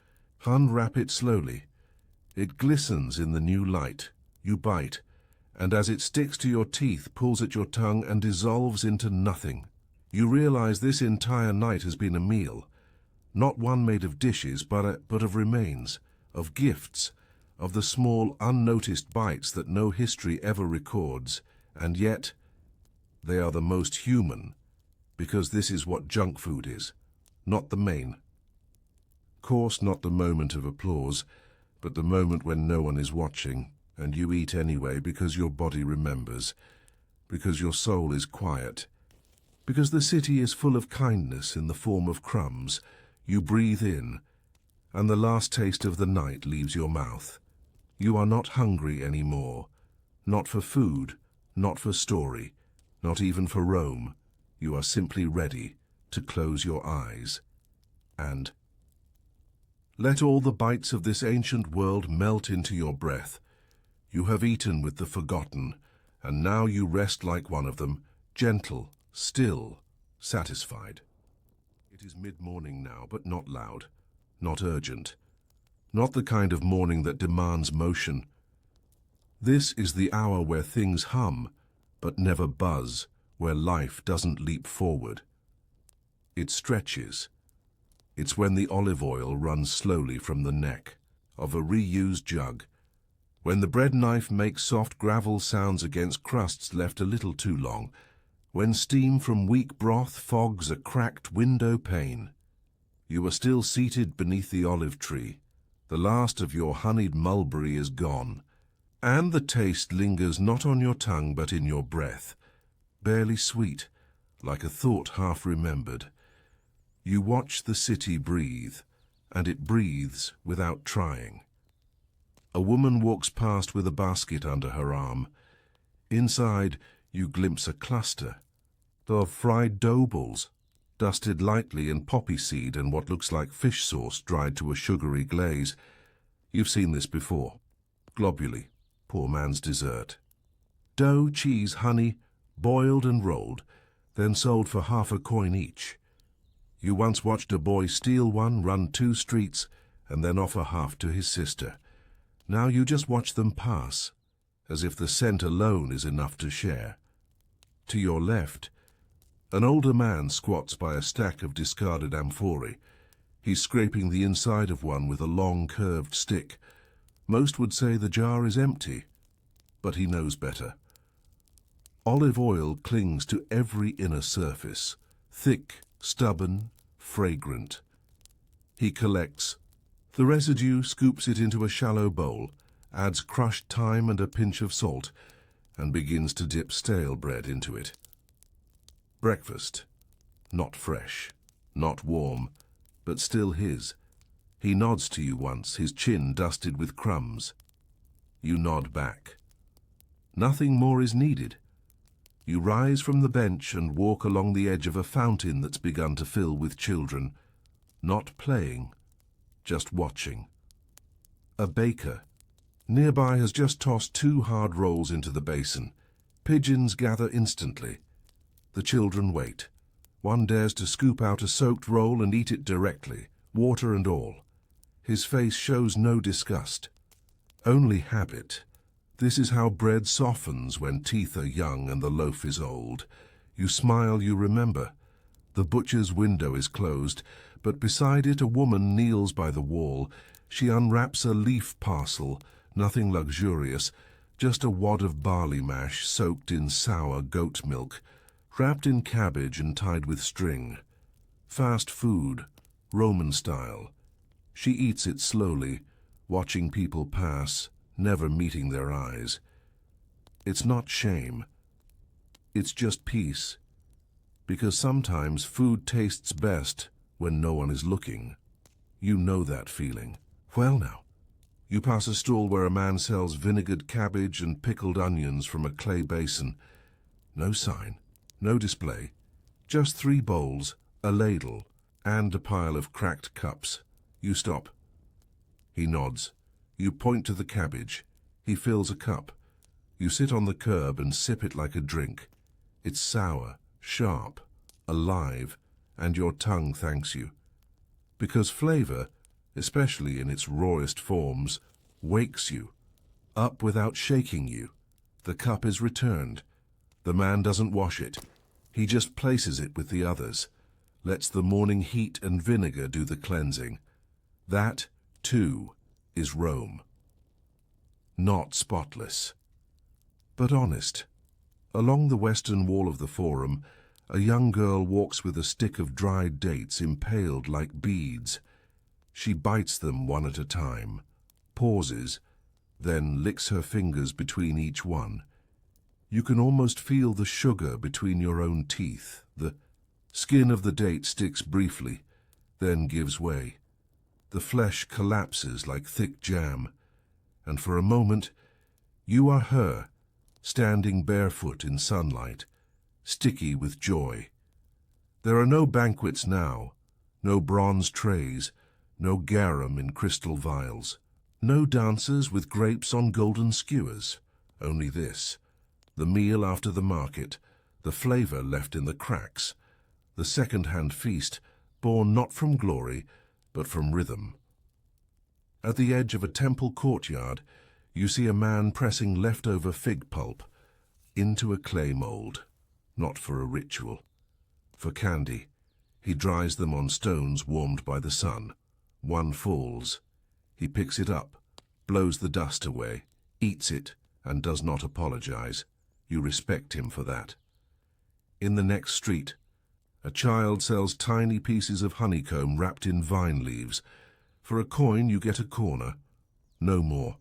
unwrap it slowly. It glistens in the new light. You bite, and as it sticks to your teeth, pulls at your tongue and dissolves into nothing. You realize this entire night has been a meal, not one made of dishes, but of remains, of gifts, of the small, unnoticed bites that no history ever records, and yet they are the most human, because this is what junk food is, not the main course, not the moment of applause, but the moment when no one is watching, and you eat anyway because your body remembers, because your soul is quiet, because the city is full of kindness in the form of crumbs. You breathe in, and the last taste of the night leaves your mouth. You are not hungry anymore, not for food, not for story, not even for Rome. You are simply ready to close your eyes and let all the bites of this ancient world melt into your breath. You have eaten with the forgotten, and now you rest like one of them, gentle, still, satisfied. It is mid-morning now, but not loud, not urgent, not the kind of morning that demands motion. This is the hour where things hum, but never buzz, where life doesn't leap forward. It stretches. It's when the olive oil runs slowly from the neck of a reused jug, when the bread knife makes soft gravel sounds against crusts left a little too long, when steam from weak broth fogs a cracked window pane. You are still seated beneath the olive tree. The last of your honeyed mulberry is gone, and the taste lingers not on your tongue but in your breath, barely sweet, like a thought half remembered. You watch the city breathe, and it breathes without trying. A woman walks past with a basket under her arm. Inside, you glimpse a cluster of fried dough balls, dusted lightly in poppy seed and what looks like fish sauce dried to a sugary glaze. You've seen this before. Globuli, poor man's dessert. Dough, cheese, honey, boiled and rolled, then sold for half a coin each. You once watched a boy steal one, run 2 streets, and then offer half to his sister. Now you just watch them pass, as if the scent alone is enough to share. To your left, an older man squats by a stack of discarded amphorae. He's scraping the inside of one with a long curved stick. Most would say the jar is empty, but he knows better. Olive oil clings to every inner surface, thick, stubborn, fragrant. He collects the residue, scoops it into a shallow bowl, adds crushed thyme and a pinch of salt, and begins to dip stale bread into it. Breakfast. Not fresh, not warm, but still his. He nods to you once, his chin dusted with crumbs. You nod back. Nothing more is needed. You rise from the bench and walk along the edge of a fountain that's begun to fill with children, not playing, just watching. A baker nearby has just tossed 2 hard rolls into the basin. Pigeons gather instantly. The children wait. One dares to scoop out a soaked roll and eat it directly, water and all. His face shows no disgust, only habit. This is how bread softens when teeth are young and the loaf is old. You smile, you remember. The butcher's window is closed, but beside it a woman kneels by the wall. She unwraps a leaf parcel, nothing luxurious, just a wad of barley mash soaked in sour goat milk, wrapped in cabbage and tied with string. Fast food, Roman style. She eats it slowly, watching people pass, never meeting their eyes. It's not shame. It's just peace. Because sometimes food tastes best when no one is looking. You know that feeling. Well now, you pass a stall where a man sells vinegared cabbage and pickled onions from a clay basin. No sign, no display, just 3 bowls, a ladle, and a pile of cracked cups. You stop. He nods. You point to the cabbage. He fills a cup. You sit on the curb and sip it like a drink. It's sour, sharp, alive, and your tongue thanks you. Because flavor, especially in its rawest forms, wakes you, up without shaking you. The cup is returned. The man doesn't wash it. He just places it with the others, lets the morning heat and vinegar do the cleansing. That, too, is Rome. Not spotless, but honest. Along the western wall of the Forum, a young girl walks with a stick of dried dates impaled like beads. She bites them one at a time, pauses, then licks her fingers between each one. You can almost feel the sugar between your own teeth. The skin of the date sticks briefly, then gives way. The flesh collapses like thick jam, and for a moment, you are her, standing barefoot in sunlight, sticky with joy. There are no banquets now, no bronze trays, no garum in crystal vials, no dancers with grapes on golden skewers. Only this, the meal after the market, the flavor left in the cracks, the second-hand feast born not from glory, but from rhythm. At the edge of a temple courtyard, you see a man pressing leftover fig pulp into a clay mold, not for a ritual, for candy. He dries them on stones warmed by the sun. One falls. He picks it up, blows the dust away, eats it, and does not apologize. You respect him for that. In the next street, a child sells tiny pieces of honeycomb wrapped in vine leaves. For a coin, you get a corner. No more.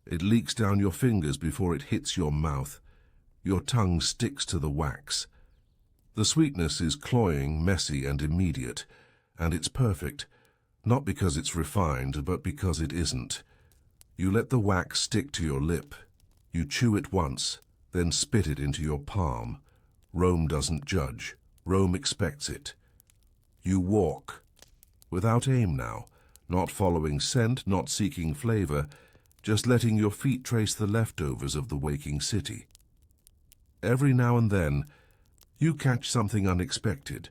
It leaks down your fingers before it hits your mouth. Your tongue sticks to the wax. The sweetness is cloying, messy, and immediate, and it's perfect, not because it's refined, but because it isn't. You let the wax stick to your lip. You chew it once, then spit it into your palm. Rome doesn't judge. Rome expects it. You walk, without aim now, not following scent, not seeking flavor, just letting your feet trace the leftovers of the waking city. Every now and then, you catch something unexpected.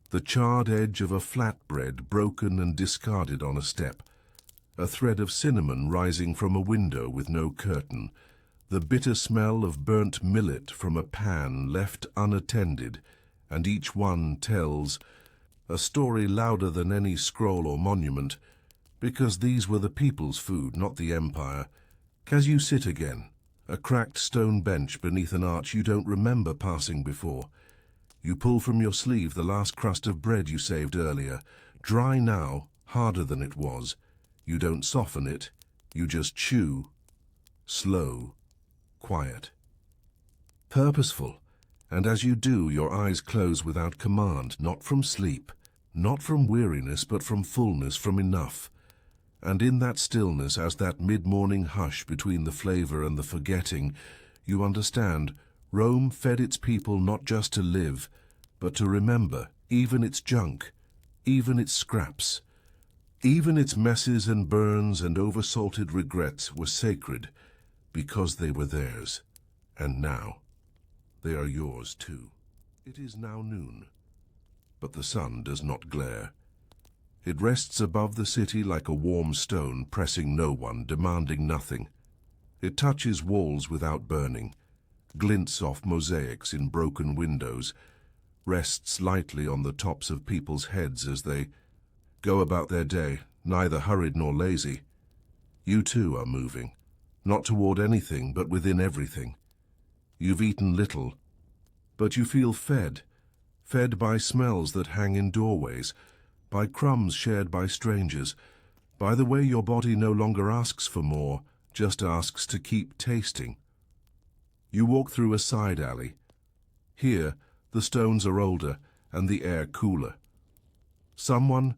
The charred edge of a flatbread broken and discarded on a step. A thread of cinnamon rising from a window with no curtain. The bitter smell of burnt millet from a pan left unattended, and each one tells a story louder than any scroll or monument, because these were the people's food, not the empire. As you sit again, a cracked stone bench beneath an arch you don't remember passing before. You pull from your sleeve the last crust of bread you saved earlier, dry now, harder than it was. You don't soften it, you just chew. Slow, quiet. Purposeful, and as you do, your eyes close without command, not from sleep, not from weariness, but from fullness, from enough. And in that stillness, as that mid-morning hush between the flavor and the forgetting, you understand Rome fed its people not just to live, but to remember, even its junk, even its scraps. Even its messes and burns and oversalted regrets were sacred, because they were theirs. And now, they are yours too. It is now noon, but the sun does not glare. It rests above the city like a warm stone, pressing no one, demanding nothing. It touches walls without burning, glints off mosaics in broken windows, rests lightly on the tops of people's heads as they go about their day, neither hurried nor lazy. You too are moving, not toward anything, but within everything. You've eaten little, but you feel fed by smells that hang in doorways, by crumbs shared by strangers, by the way your body no longer asks for more just asks to keep tasting. You walk through a side alley. Here, the stones are older and the air cooler. Someone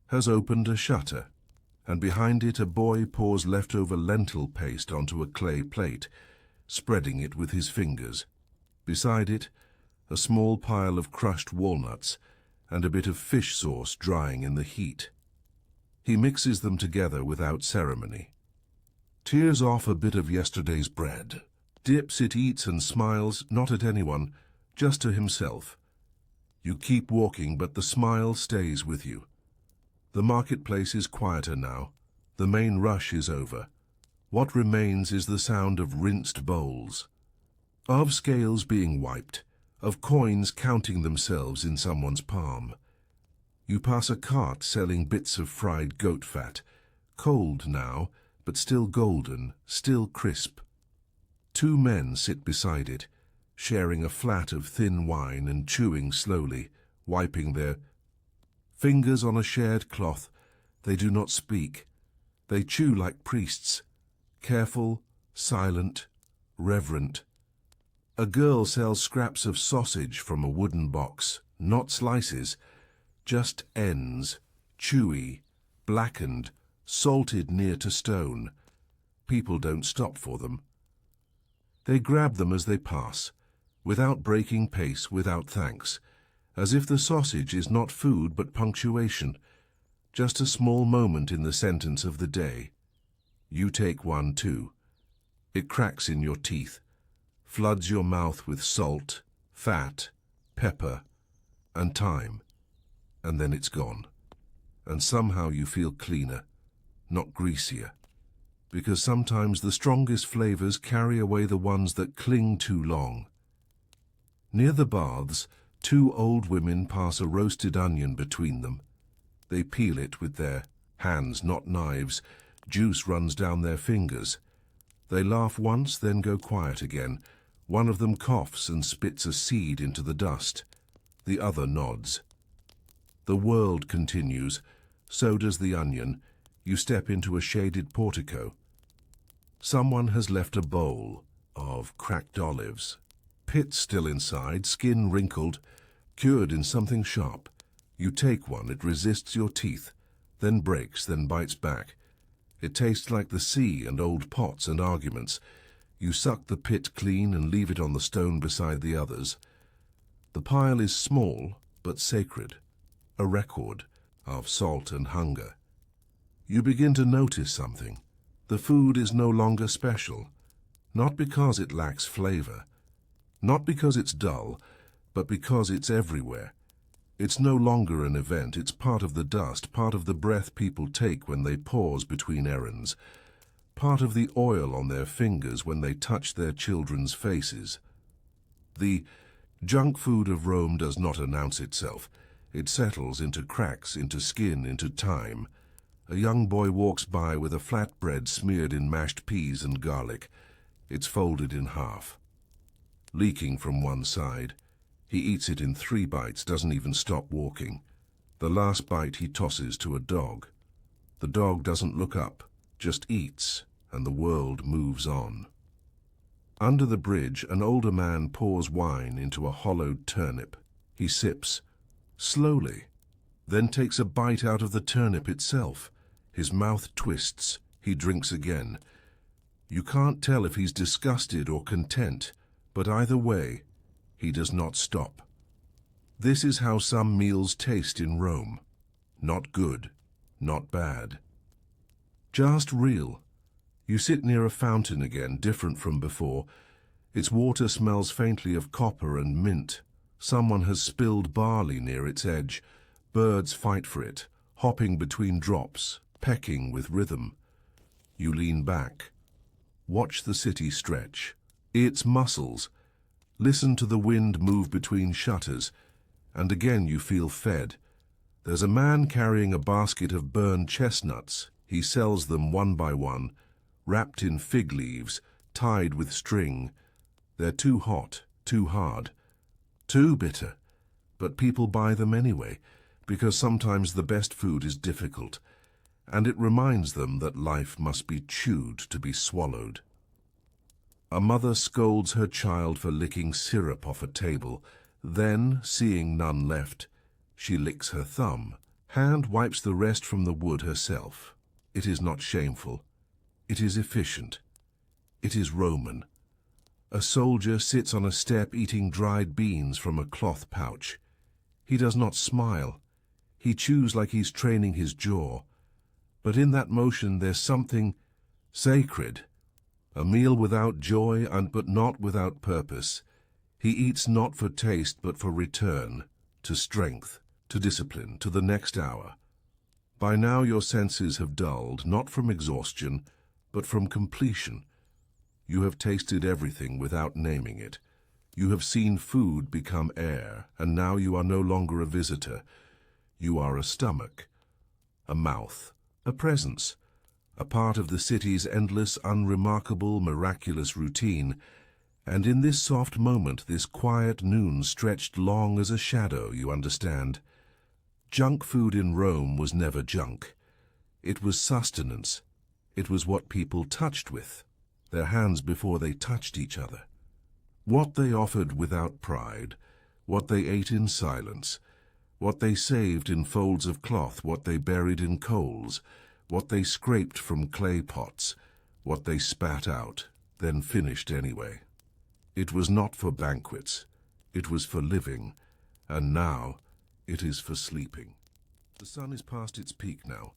has opened a shutter, and behind it a boy pours leftover lentil paste onto a clay plate, spreading it with his fingers. Beside it, a small pile of crushed walnuts and a bit of fish sauce drying in the heat. He mixes them together without ceremony. Tears off a bit of yesterday's bread. Dips it, eats and smiles, not at anyone, just to himself. You keep walking, but the smile stays with you. The marketplace is quieter now. The main rush is over. What remains is the sound of rinsed bowls, of scales being wiped, of coins counting themselves in someone's palm. You pass a cart selling bits of fried goat fat, cold now, but still golden, still crisp. Two men sit beside it, sharing a flat of thin wine and chewing slowly, wiping their fingers on a shared cloth. They do not speak. They chew like priests, careful, silent, reverent. A girl sells scraps of sausage from a wooden box, not slices, just ends, chewy, blackened, salted near to stone. People don't stop for them. They grab them as they pass, without breaking pace, without thanks, as if the sausage is not food but punctuation, just a small moment in the sentence of the day. You take one too. It cracks in your teeth, floods your mouth with salt, fat, pepper, and thyme, and then it's gone. And somehow you feel cleaner, not greasier, because sometimes the strongest flavors carry away the ones that cling too long. Near the baths, two old women pass a roasted onion between them. They peel it with their hands, not knives. Juice runs down their fingers. They laugh once, then go quiet again. One of them coughs and spits a seed into the dust. The other nods. The world continues. So does the onion. You step into a shaded portico. Someone has left a bowl of cracked olives. Pit still inside, skin wrinkled, cured in something sharp. You take one, it resists your teeth, then breaks, then bites back. It tastes like the sea and old pots and arguments. You suck the pit clean and leave it on the stone beside the others. The pile is small, but sacred, a record of salt and hunger. You begin to notice something. The food is no longer special, not because it lacks flavor, not because it's dull, but because it's everywhere. It's no longer an event, it's part of the dust, part of the breath people take when they pause between errands, part of the oil on their fingers when they touch their children's faces. The junk food of Rome does not announce itself. It settles into cracks, into skin, into time. A young boy walks by with a flatbread smeared in mashed peas and garlic. It's folded in half, leaking from one side. He eats it in 3 bites, doesn't even stop walking. The last bite he tosses to a dog. The dog doesn't look up, just eats, and the world moves on. Under the bridge, an older man pours wine into a hollowed turnip. He sips, slowly, then takes a bite out of the turnip itself. His mouth twists. He drinks again. You can't tell if he's disgusted or content, but either way, he does not stop. This is how some meals taste in Rome. Not good, not bad. Just real. You sit near a fountain again, different from before. Its water smells faintly of copper and mint. Someone has spilled barley near its edge. Birds fight for it, hopping between drops, pecking with rhythm. You lean back. Watch the city stretch. Its muscles. Listen to the wind move between shutters, and again you feel fed. There's a man carrying a basket of burned chestnuts. He sells them one by one, wrapped in fig leaves, tied with string. They're too hot, too hard, too bitter, but people buy them anyway, because sometimes the best food is difficult, and it reminds them that life must be chewed to be swallowed. A mother scolds her child for licking syrup off a table, then, seeing none left, she licks her thumb, hand wipes the rest from the wood herself. It is not shameful. It is efficient. It is Roman. A soldier sits on a step eating dried beans from a cloth pouch. He does not smile. He chews like he's training his jaw. But in that motion there's something sacred. A meal without joy but not without purpose. He eats not for taste but for return, to strength, to discipline, to the next hour. By now your senses have dulled, not from exhaustion, but from completion. You have tasted everything without naming it. You have seen food become air, and now you are no longer a visitor. You are a stomach, a mouth, a presence, a part of the city's endless, unremarkable, miraculous routine. And in this soft moment, this quiet noon stretched long as a shadow, you understand. Junk food in Rome was never junk. It was sustenance. It was what people touched with, their hands before they touched each other. What they offered without pride, what they ate in silence, what they saved in folds of cloth, what they buried in coals, what they scraped from clay pots, what they spat out, then finished anyway. It was not for banquets, it was for living, and now it is for sleeping. The sun is past its peak now.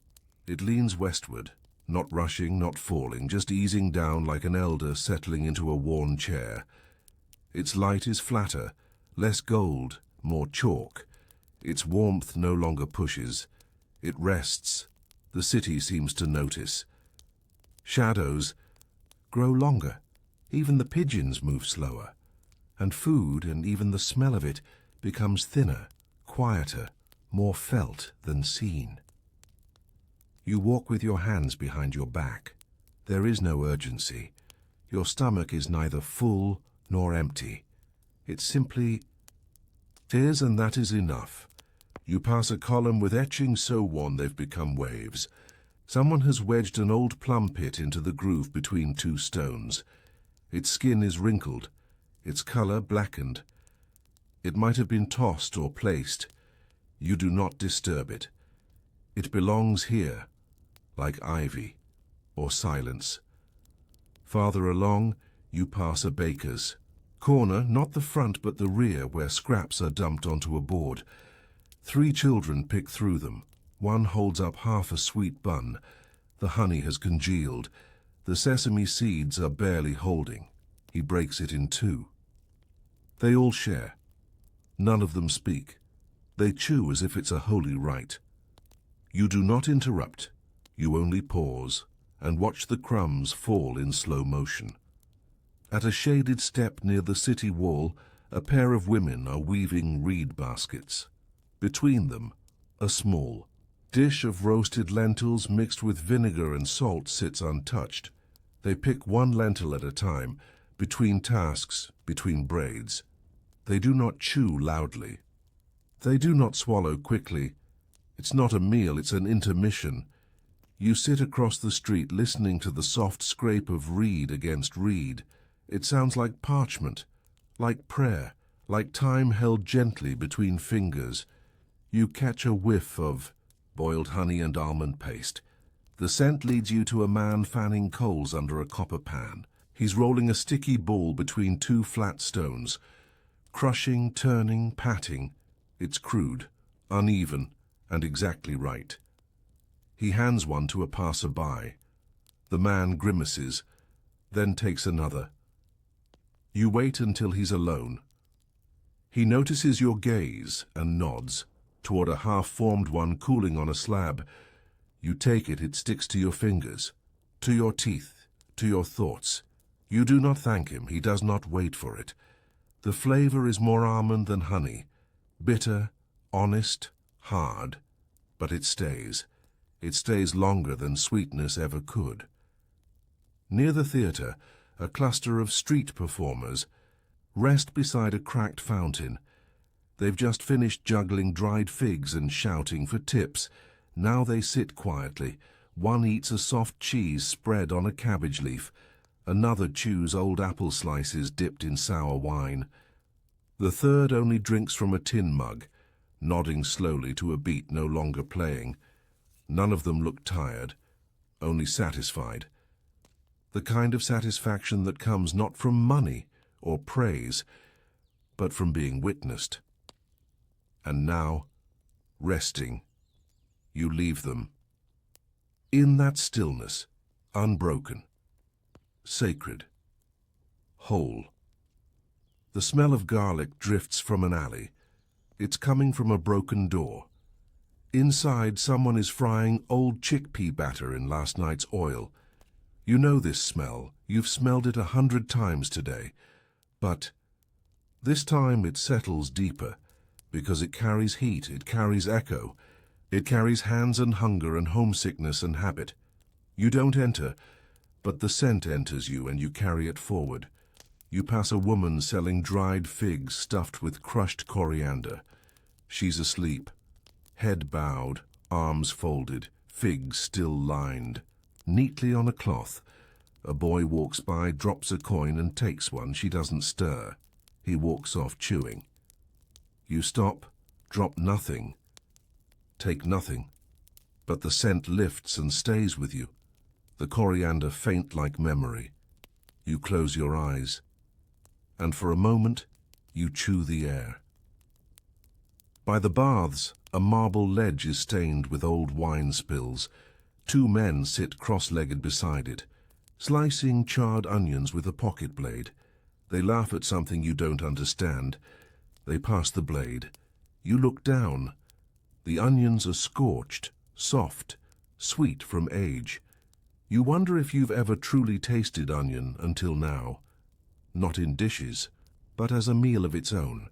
It leans westward, not rushing, not falling, just easing down like an elder settling into a worn chair. Its light is flatter, less gold, more chalk. Its warmth no longer pushes. It rests. The city seems to notice. Shadows grow longer. Even the pigeons move slower. And food, and even the smell of it, becomes thinner, quieter, more felt than seen. You walk with your hands behind your back. There is no urgency. Your stomach is neither full nor empty. It simply is, and that is enough. You pass a column with etchings so worn they've become waves. Someone has wedged an old plum pit into the groove between two stones. Its skin is wrinkled, its color blackened. It might have been tossed or placed. You do not disturb it. It belongs here, like ivy or silence. Farther along, you pass a baker's. Corner, not the front but the rear, where scraps are dumped onto a board. 3 children pick through them. One holds up half a sweet bun. The honey has congealed. The sesame seeds are barely holding. He breaks it in 2. They all share. None of them speak. They chew as if it's a holy rite. You do not interrupt. You only pause and watch the crumbs fall in slow motion. At a shaded step near the city wall, a pair of women are weaving reed baskets. Between them, a small dish of roasted lentils mixed with vinegar and salt sits untouched. They pick 1 lentil at a time, between tasks, between braids. They do not chew loudly. They do not swallow quickly. It's not a meal, it's an intermission. You sit across the street listening to the soft scrape of reed against reed. It sounds like parchment, like prayer, like time held gently between fingers. You catch a whiff of boiled honey and almond paste. The scent leads you to a man fanning coals under a copper pan. He's rolling a sticky ball between 2 flat stones. Crushing, turning, patting. It's crude, uneven, and exactly right. He hands one to a passer-by. The man grimaces, then takes another. You wait until he's alone. He notices your gaze and nods toward a half-formed one cooling on a slab. You take it, it sticks to your fingers, to your teeth, to your thoughts. You do not thank him, he does not wait for it. The flavor is more almond than honey, bitter, honest, hard, but it stays. It stays longer than sweetness ever could. Near the theater, a cluster of street performers rest beside a cracked fountain. They've just finished juggling dried figs and shouting for tips. Now they sit quietly, One eats a soft cheese spread on a cabbage leaf. Another chews old apple slices dipped in sour wine. The third only drinks from a tin mug, nodding slowly to a beat no longer playing. None of them look tired, only satisfied. The kind of satisfaction that comes not from money or praise, but from being witnessed. And now, resting, you leave them. In that stillness, unbroken, sacred, whole. The smell of garlic drifts from an alley. It's coming from a broken door. Inside, someone is frying old chickpea batter in last night's oil. You know this smell. You've smelled it 100 times today. But this time it settles deeper, because it carries heat, it carries echo. It carries hands and hunger and homesickness and habit. You don't enter, but the scent enters you and you carry it forward. You pass a woman selling dried figs stuffed with crushed coriander. She's asleep, head bowed, arms folded, figs still lined. Neatly on a cloth, a boy walks by, drops a coin and takes one. She doesn't stir. He walks off chewing. You stop, drop nothing, take nothing, but the scent lifts and stays with you. The coriander faint like memory. You close your eyes, and for a moment you chew the air. By the baths, a marble ledge is stained with old wine spills. 2 men sit cross-legged beside it, slicing charred onions with a pocket blade. They laugh at something you don't understand. They pass the blade. You look down. The onions are scorched, soft, sweet from age. You wonder if you've ever truly tasted onion until now. Not in dishes, but as a meal of its own.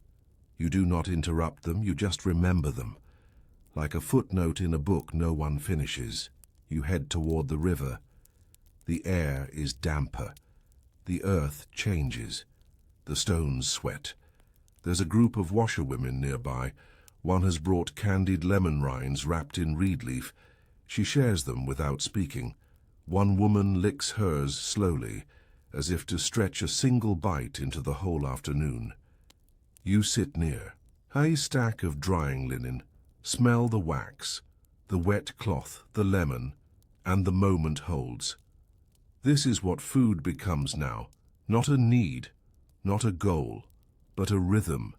You do not interrupt them, you just remember them. Like a footnote in a book no one finishes. You head toward the river. The air is damper. The earth changes. The stones sweat. There's a group of washerwomen nearby. One has brought candied lemon rinds wrapped in reed leaf. She shares them without speaking. One woman licks hers slowly, as if to stretch a single bite into the whole afternoon. You sit near. High stack of drying linen. Smell the wax, the wet cloth, the lemon, and the moment holds. This is what food becomes now. Not a need, not a goal, but a rhythm.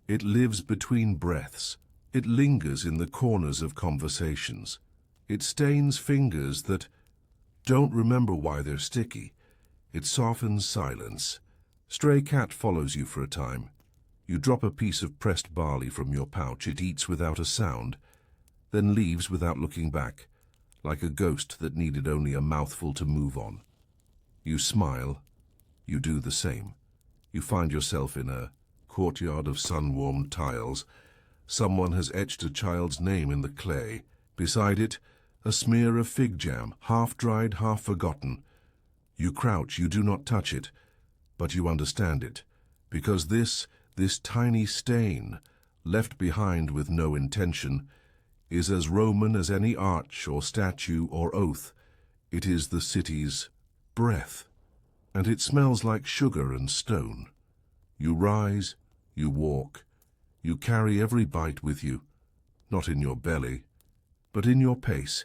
It lives between breaths. It lingers in the corners of conversations. It stains fingers that don't remember why they're sticky. It softens silence. Stray cat follows you for a time. You drop a piece of pressed barley from your pouch. It eats without a sound, then leaves without looking back, like a ghost that needed only a mouthful to move on. You smile. You do the same. You find yourself in a courtyard of sun-warmed tiles. Someone has etched a child's name in the clay. Beside it, a smear of fig jam, half-dried, half-forgotten. You crouch, you do not touch it, but you understand it, because this tiny stain, left behind with no intention, is as Roman as any arch or statue or oath. It is the city's breath, and it smells like sugar and stone. You rise, you walk, you carry every bite with you, not in your belly, but in your pace.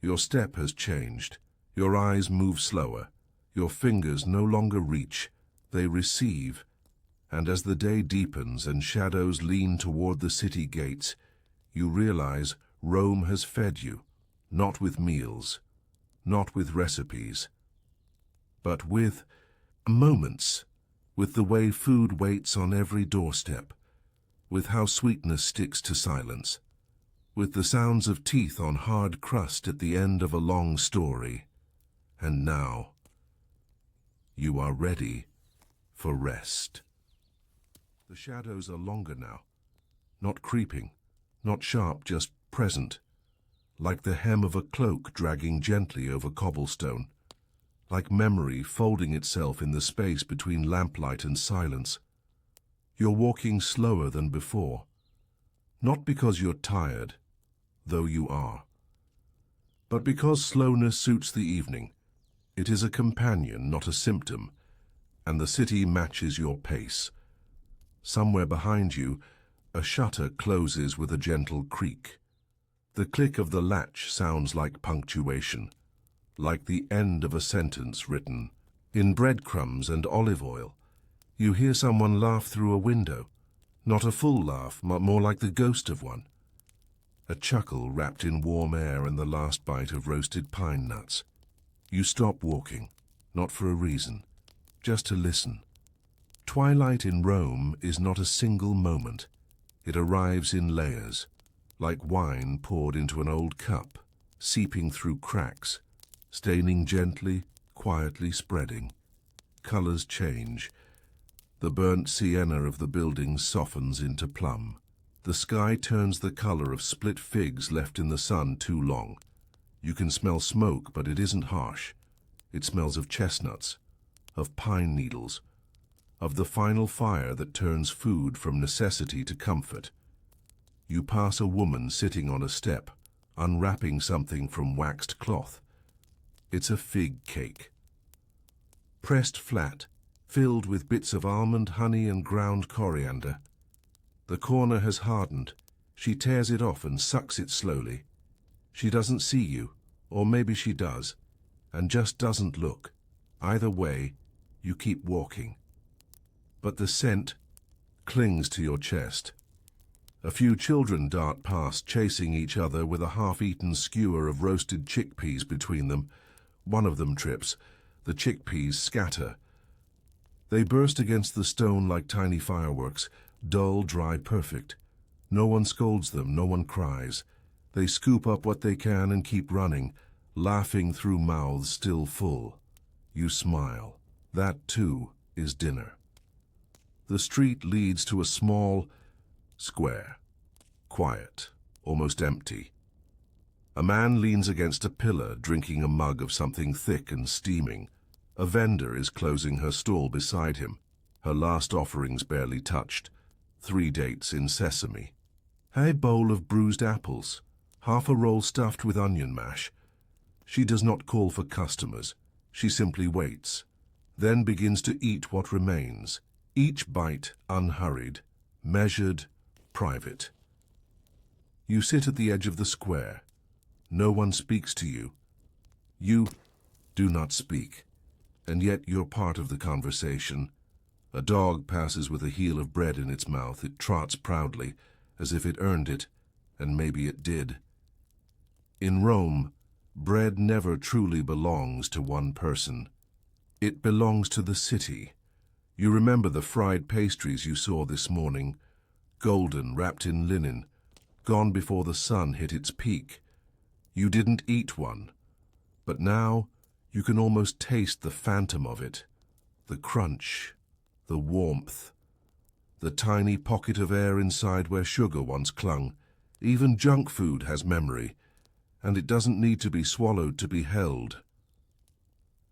Your step has changed. Your eyes move slower. Your fingers no longer reach, they receive. And as the day deepens and shadows lean toward the city gates, you realize Rome has fed you, not with meals, not with recipes, but with moments, with the way food waits on every doorstep, with how sweetness sticks to silence, with the sounds of teeth on hard crust at the end of a long story. And now, you are ready for rest. The shadows are longer now, not creeping, not sharp, just present, like the hem of a cloak dragging gently over cobblestone, like memory folding itself in the space between lamplight and silence. You're walking slower than before, not because you're tired, though you are, But because slowness suits the evening, it is a companion, not a symptom, and the city matches your pace. Somewhere behind you, a shutter closes with a gentle creak. The click of the latch sounds like punctuation, like the end of a sentence written in breadcrumbs and olive oil. You hear someone laugh through a window, not a full laugh, but more like the ghost of one. A chuckle wrapped in warm air and the last bite of roasted pine nuts. You stop walking, not for a reason, just to listen. Twilight in Rome is not a single moment. It arrives in layers, like wine poured into an old cup, seeping through cracks, staining gently, quietly spreading. Colors change. The burnt sienna of the buildings softens into plum. The sky turns the color of split figs left in the sun too long. You can smell smoke, but it isn't harsh. It smells of chestnuts, of pine needles, of the final fire that turns food from necessity to comfort. You pass a woman sitting on a step, unwrapping something from waxed cloth. It's a fig cake. Pressed flat, filled with bits of almond, honey, and ground coriander. The corner has hardened. She tears it off and sucks it slowly. She doesn't see you, or maybe she does, and just doesn't look. Either way, you keep walking. But the scent clings to your chest. A few children dart past, chasing each other with a half-eaten skewer of roasted chickpeas between them. One of them trips. The chickpeas scatter. They burst against the stone like tiny fireworks, dull, dry, perfect. No one scolds them, no one cries. They scoop up what they can and keep running, laughing through mouths still full. You smile. That, too, is dinner. The street leads to a small square. Quiet, almost empty. A man leans against a pillar, drinking a mug of something thick and steaming. A vendor is closing her stall beside him, her last offerings barely touched. 3 dates in sesame. A bowl of bruised apples, half a roll stuffed with onion mash. She does not call for customers. She simply waits, then begins to eat what remains, each bite unhurried, measured, private. You sit at the edge of the square. No one speaks to you. You do not speak, and yet you're part of the conversation. A dog passes with a heel of bread in its mouth. It trots proudly, as if it earned it, and maybe it did. In Rome, bread never truly belongs to one person. It belongs to the city. You remember the fried pastries you saw this morning, golden, wrapped in linen, gone before the sun hit its peak. You didn't eat one, but now you can almost taste the phantom of it, the crunch, the warmth, the tiny pocket of air inside where sugar once clung. Even junk food has memory, and it doesn't need to be swallowed to be held.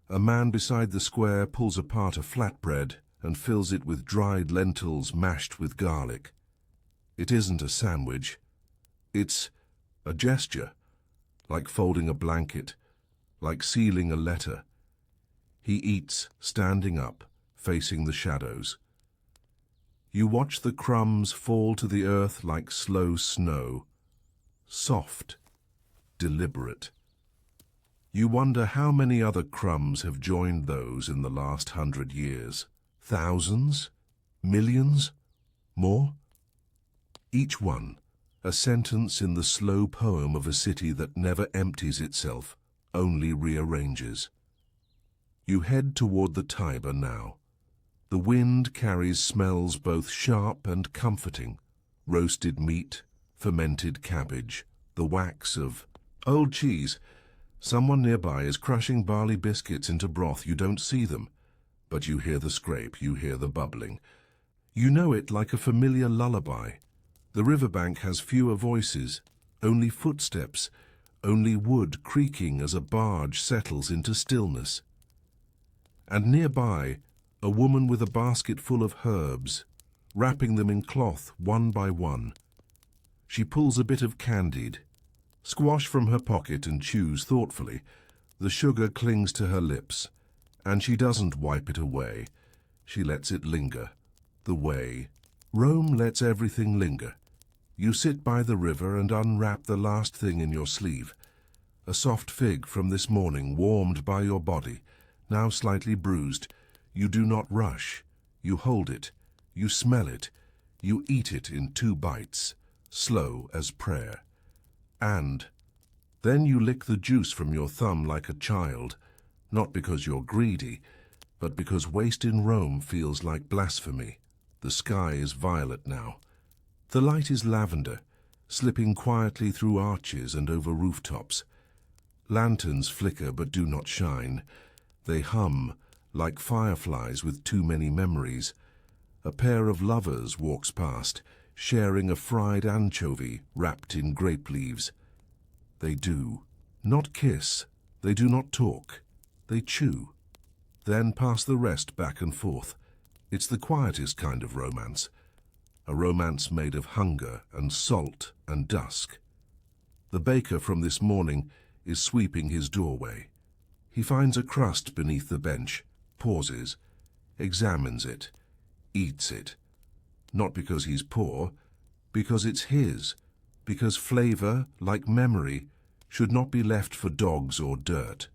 A man beside the square pulls apart a flatbread and fills it with dried lentils mashed with garlic. It isn't a sandwich. It's a gesture, like folding a blanket, like sealing a letter. He eats, standing up, facing the shadows. You watch the crumbs fall to the earth like slow snow, soft, deliberate. You wonder how many other crumbs have joined those in the last 100 years. Thousands? Millions? More? Each one, a sentence in the slow poem of a city that never empties itself, only rearranges. You head toward the Tiber now. The wind carries smells both sharp and comforting. Roasted meat, fermented cabbage, the wax of old cheese. Someone nearby is crushing barley biscuits into broth. You don't see them, but you hear the scrape, you hear the bubbling. You know it like a familiar lullaby. The riverbank has fewer voices, only footsteps, only wood creaking as a barge settles into stillness. And nearby, a woman with a basket full of herbs, wrapping them in cloth one by one. She pulls a bit of candied, Squash from her pocket and chews thoughtfully. The sugar clings to her lips, and she doesn't wipe it away. She lets it linger. The way. Rome lets everything linger. You sit by the river and unwrap the last thing in your sleeve. A soft fig from this morning, warmed by your body, now slightly bruised. You do not rush. You hold it. You smell it. You eat it in 2 bites, slow as prayer. And then you lick the juice from your thumb like a child, not because you're greedy, but because waste in Rome feels like blasphemy. The sky is violet now. The light is lavender, slipping quietly through arches and over rooftops. Lanterns flicker but do not shine. They hum, like fireflies with too many memories. A pair of lovers walks past, sharing a fried anchovy wrapped in grape leaves. They do not kiss, they do not talk, they chew, then pass the rest back and forth. It's the quietest kind of romance, a romance made of hunger and salt and dusk. The baker from this morning is sweeping his doorway. He finds a crust beneath the bench, pauses, examines it, eats it. Not because he's poor, because it's his, because flavor, like memory, should not be left for dogs or dirt.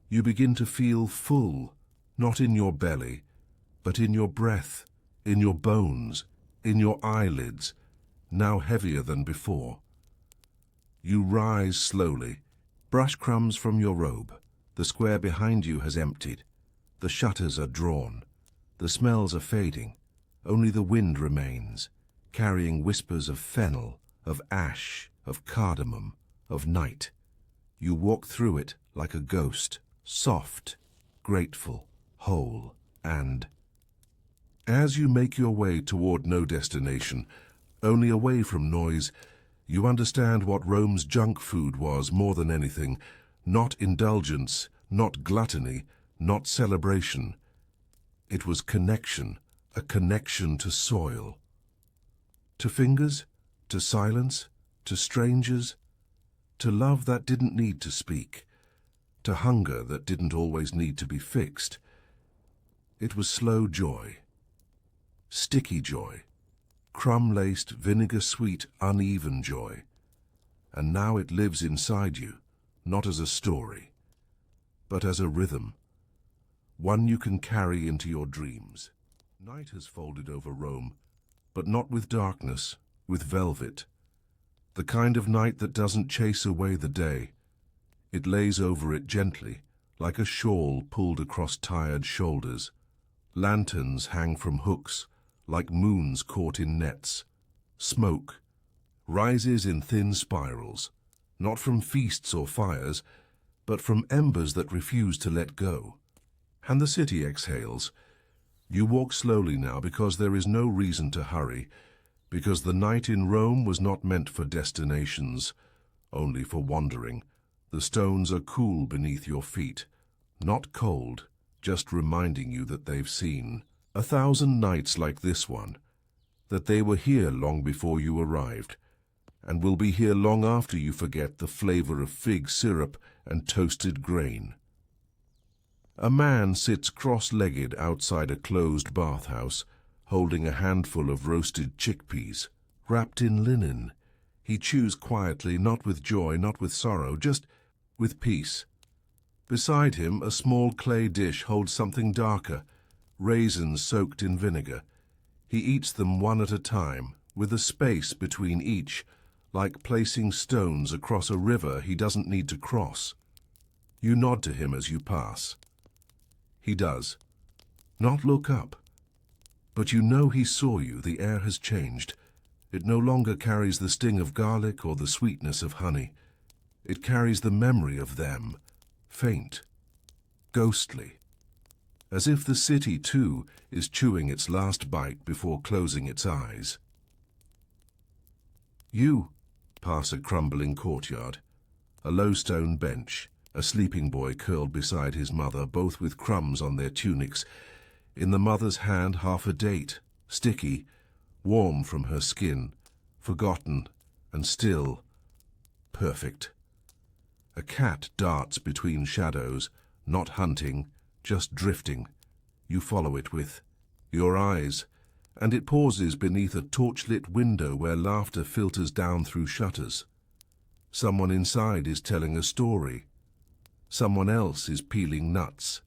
You begin to feel full, not in your belly, but in your breath, in your bones, in your eyelids, now heavier than before. You rise slowly, brush crumbs from your robe. The square behind you has emptied. The shutters are drawn. The smells are fading. Only the wind remains, carrying whispers of fennel, of ash, of cardamom, of night. You walk through it like a ghost, soft, grateful, whole, and as you make your way toward no destination, only away from noise, you understand what Rome's junk food was more than anything. Not indulgence, not gluttony, not celebration. It was connection, a connection to soil. To fingers, to silence, to strangers, to love that didn't need to speak, to hunger that didn't always need to be fixed. It was slow joy, sticky joy, crumb-laced, vinegar-sweet, uneven joy. And now it lives inside you, not as a story, but as a rhythm, one you can carry into your dreams. Night has folded over Rome, but not with darkness, with velvet. The kind of night that doesn't chase away the day. It lays over it gently, like a shawl pulled across tired shoulders. Lanterns hang from hooks, like moons caught in nets. Smoke rises in thin spirals, not from feasts or fires, but from embers that refuse to let go. And the city exhales. You walk slowly now because there is no reason to hurry, because the night in Rome was not meant for destinations, only for wandering. The stones are cool beneath your feet, not cold, just reminding you that they've seen 1,000 nights like this one, that they were here long before you arrived, and will be here long after you forget the flavor of fig syrup and toasted grain. A man sits cross-legged outside a closed bathhouse, holding a handful of roasted chickpeas, wrapped in linen. He chews quietly, not with joy, not with sorrow, just with peace. Beside him, a small clay dish holds something darker, raisins soaked in vinegar. He eats them one at a time, with a space between each, like placing stones across a river he doesn't need to cross. You nod to him as you pass. He does. Not look up. But you know he saw you. The air has changed. It no longer carries the sting of garlic or the sweetness of honey. It carries the memory of them, faint, ghostly, as if the city, too, is chewing its last bite before closing its eyes. You pass a crumbling courtyard, a low stone bench, a sleeping boy curled beside his mother, both with crumbs on their tunics. In the mother's hand, half a date, sticky, warm from her skin, forgotten and still, perfect. A cat darts between shadows, not hunting, just drifting. You follow it with your eyes, and it pauses beneath a torchlit window where laughter filters down through shutters. Someone inside is telling a story. Someone else is peeling nuts.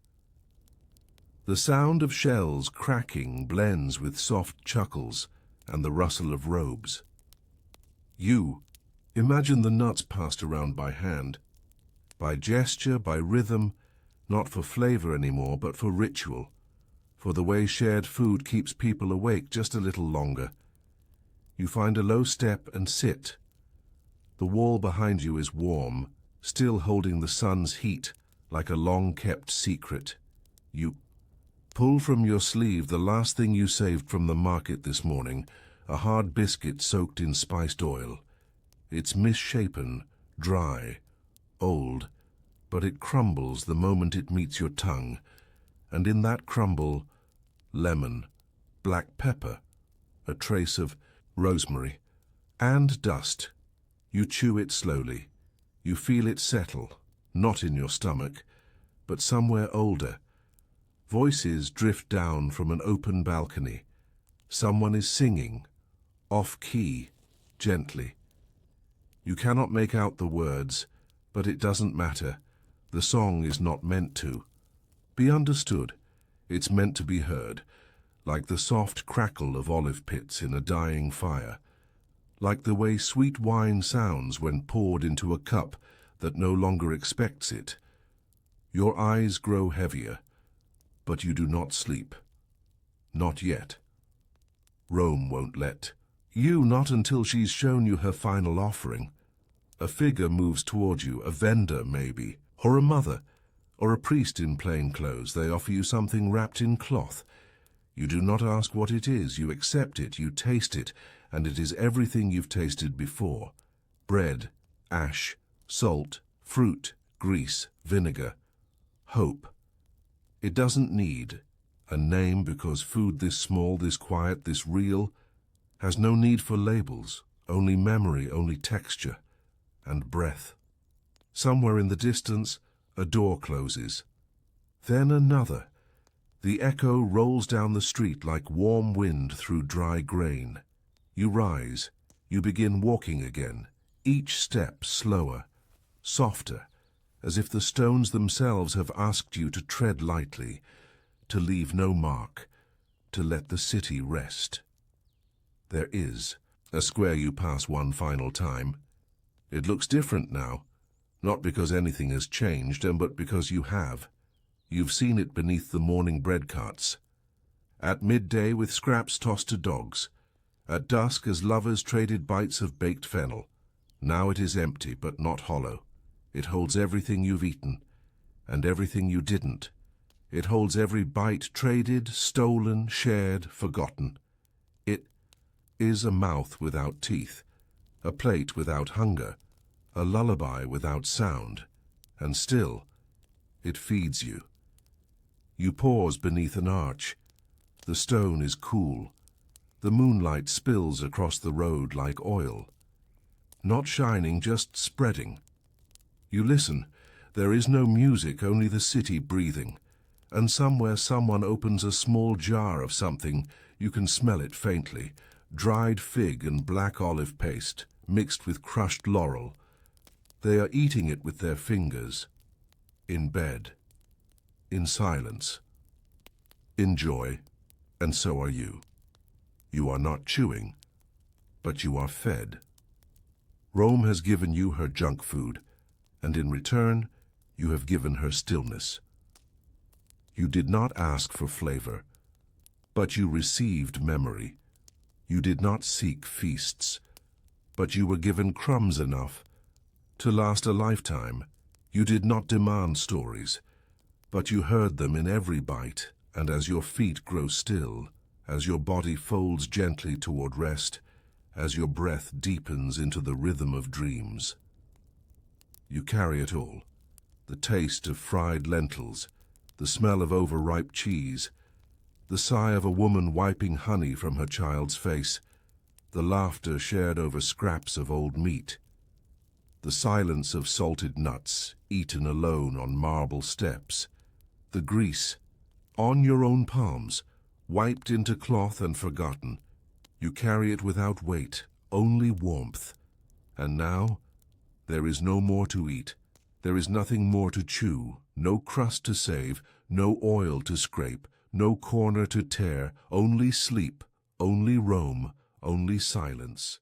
The sound of shells cracking blends with soft chuckles and the rustle of robes. You imagine the nuts passed around by hand, by gesture, by rhythm, not for flavor anymore, but for ritual, for the way shared food keeps people awake just a little longer. You find a low step and sit. The wall behind you is warm, still holding the sun's heat like a long-kept secret. You pull from your sleeve the last thing you saved from the market this morning, a hard biscuit soaked in spiced oil. It's misshapen, dry, old, but it crumbles the moment it meets your tongue, and in that crumble, lemon, black pepper, a trace of rosemary, and dust. You chew it slowly. You feel it settle, not in your stomach, but somewhere older. Voices drift down from an open balcony. Someone is singing, off-key, gently. You cannot make out the words, but it doesn't matter. The song is not meant to be understood. It's meant to be heard, like the soft crackle of olive pits in a dying fire, like the way sweet wine sounds when poured into a cup that no longer expects it. Your eyes grow heavier, but you do not sleep. Not yet. Rome won't let you, not until she's shown you her final offering. A figure moves toward you, a vendor maybe, or a mother, or a priest in plain clothes. They offer you something wrapped in cloth. You do not ask what it is, you accept it, you taste it, and it is everything you've tasted before. Bread, ash, salt, fruit, grease, vinegar, hope. It doesn't need a name because food this small, this quiet, this real, has no need for labels, only memory, only texture, and breath. Somewhere in the distance, a door closes. Then another. The echo rolls down the street like warm wind through dry grain. You rise. You begin walking again, each step slower, softer, as if the stones themselves have asked you to tread lightly, to leave no mark, to let the city rest. There is a square you pass one final time. It looks different now, not because anything has changed, but because you have. You've seen it beneath the morning bread carts. At midday with scraps tossed to dogs. At dusk as lovers traded bites of baked fennel. Now it is empty, but not hollow. It holds everything you've eaten, and everything you didn't. It holds every bite traded, stolen, shared, forgotten. It is a mouth without teeth, a plate without hunger, a lullaby without sound, and still, it feeds you. You pause beneath an arch. The stone is cool. The moonlight spills across the road like oil. Not shining, just spreading. You listen. There is no music, only the city breathing. And somewhere someone opens a small jar of something. You can smell it faintly. Dried fig and black olive paste, mixed with crushed laurel. They are eating it with their fingers. In bed. In silence. In joy. And so are you. You are not chewing, but you are fed. Rome has given you her junk food, and in return, you have given her stillness. You did not ask for flavor, but you received memory. You did not seek feasts, but you were given crumbs enough to last a lifetime. You did not demand stories, but you heard them in every bite, and as your feet grow still, as your body folds gently toward rest, as your breath deepens into the rhythm of dreams, you carry it all. The taste of fried lentils, the smell of overripe cheese, the sigh of a woman wiping honey from her child's face, the laughter shared over scraps of old meat. The silence of salted nuts, eaten alone on marble steps. The grease, on your own palms, wiped into cloth and forgotten. You carry it without weight, only warmth. And now, there is no more to eat. There is nothing more to chew, no crust to save, no oil to scrape, no corner to tear, only sleep, only roam, only silence.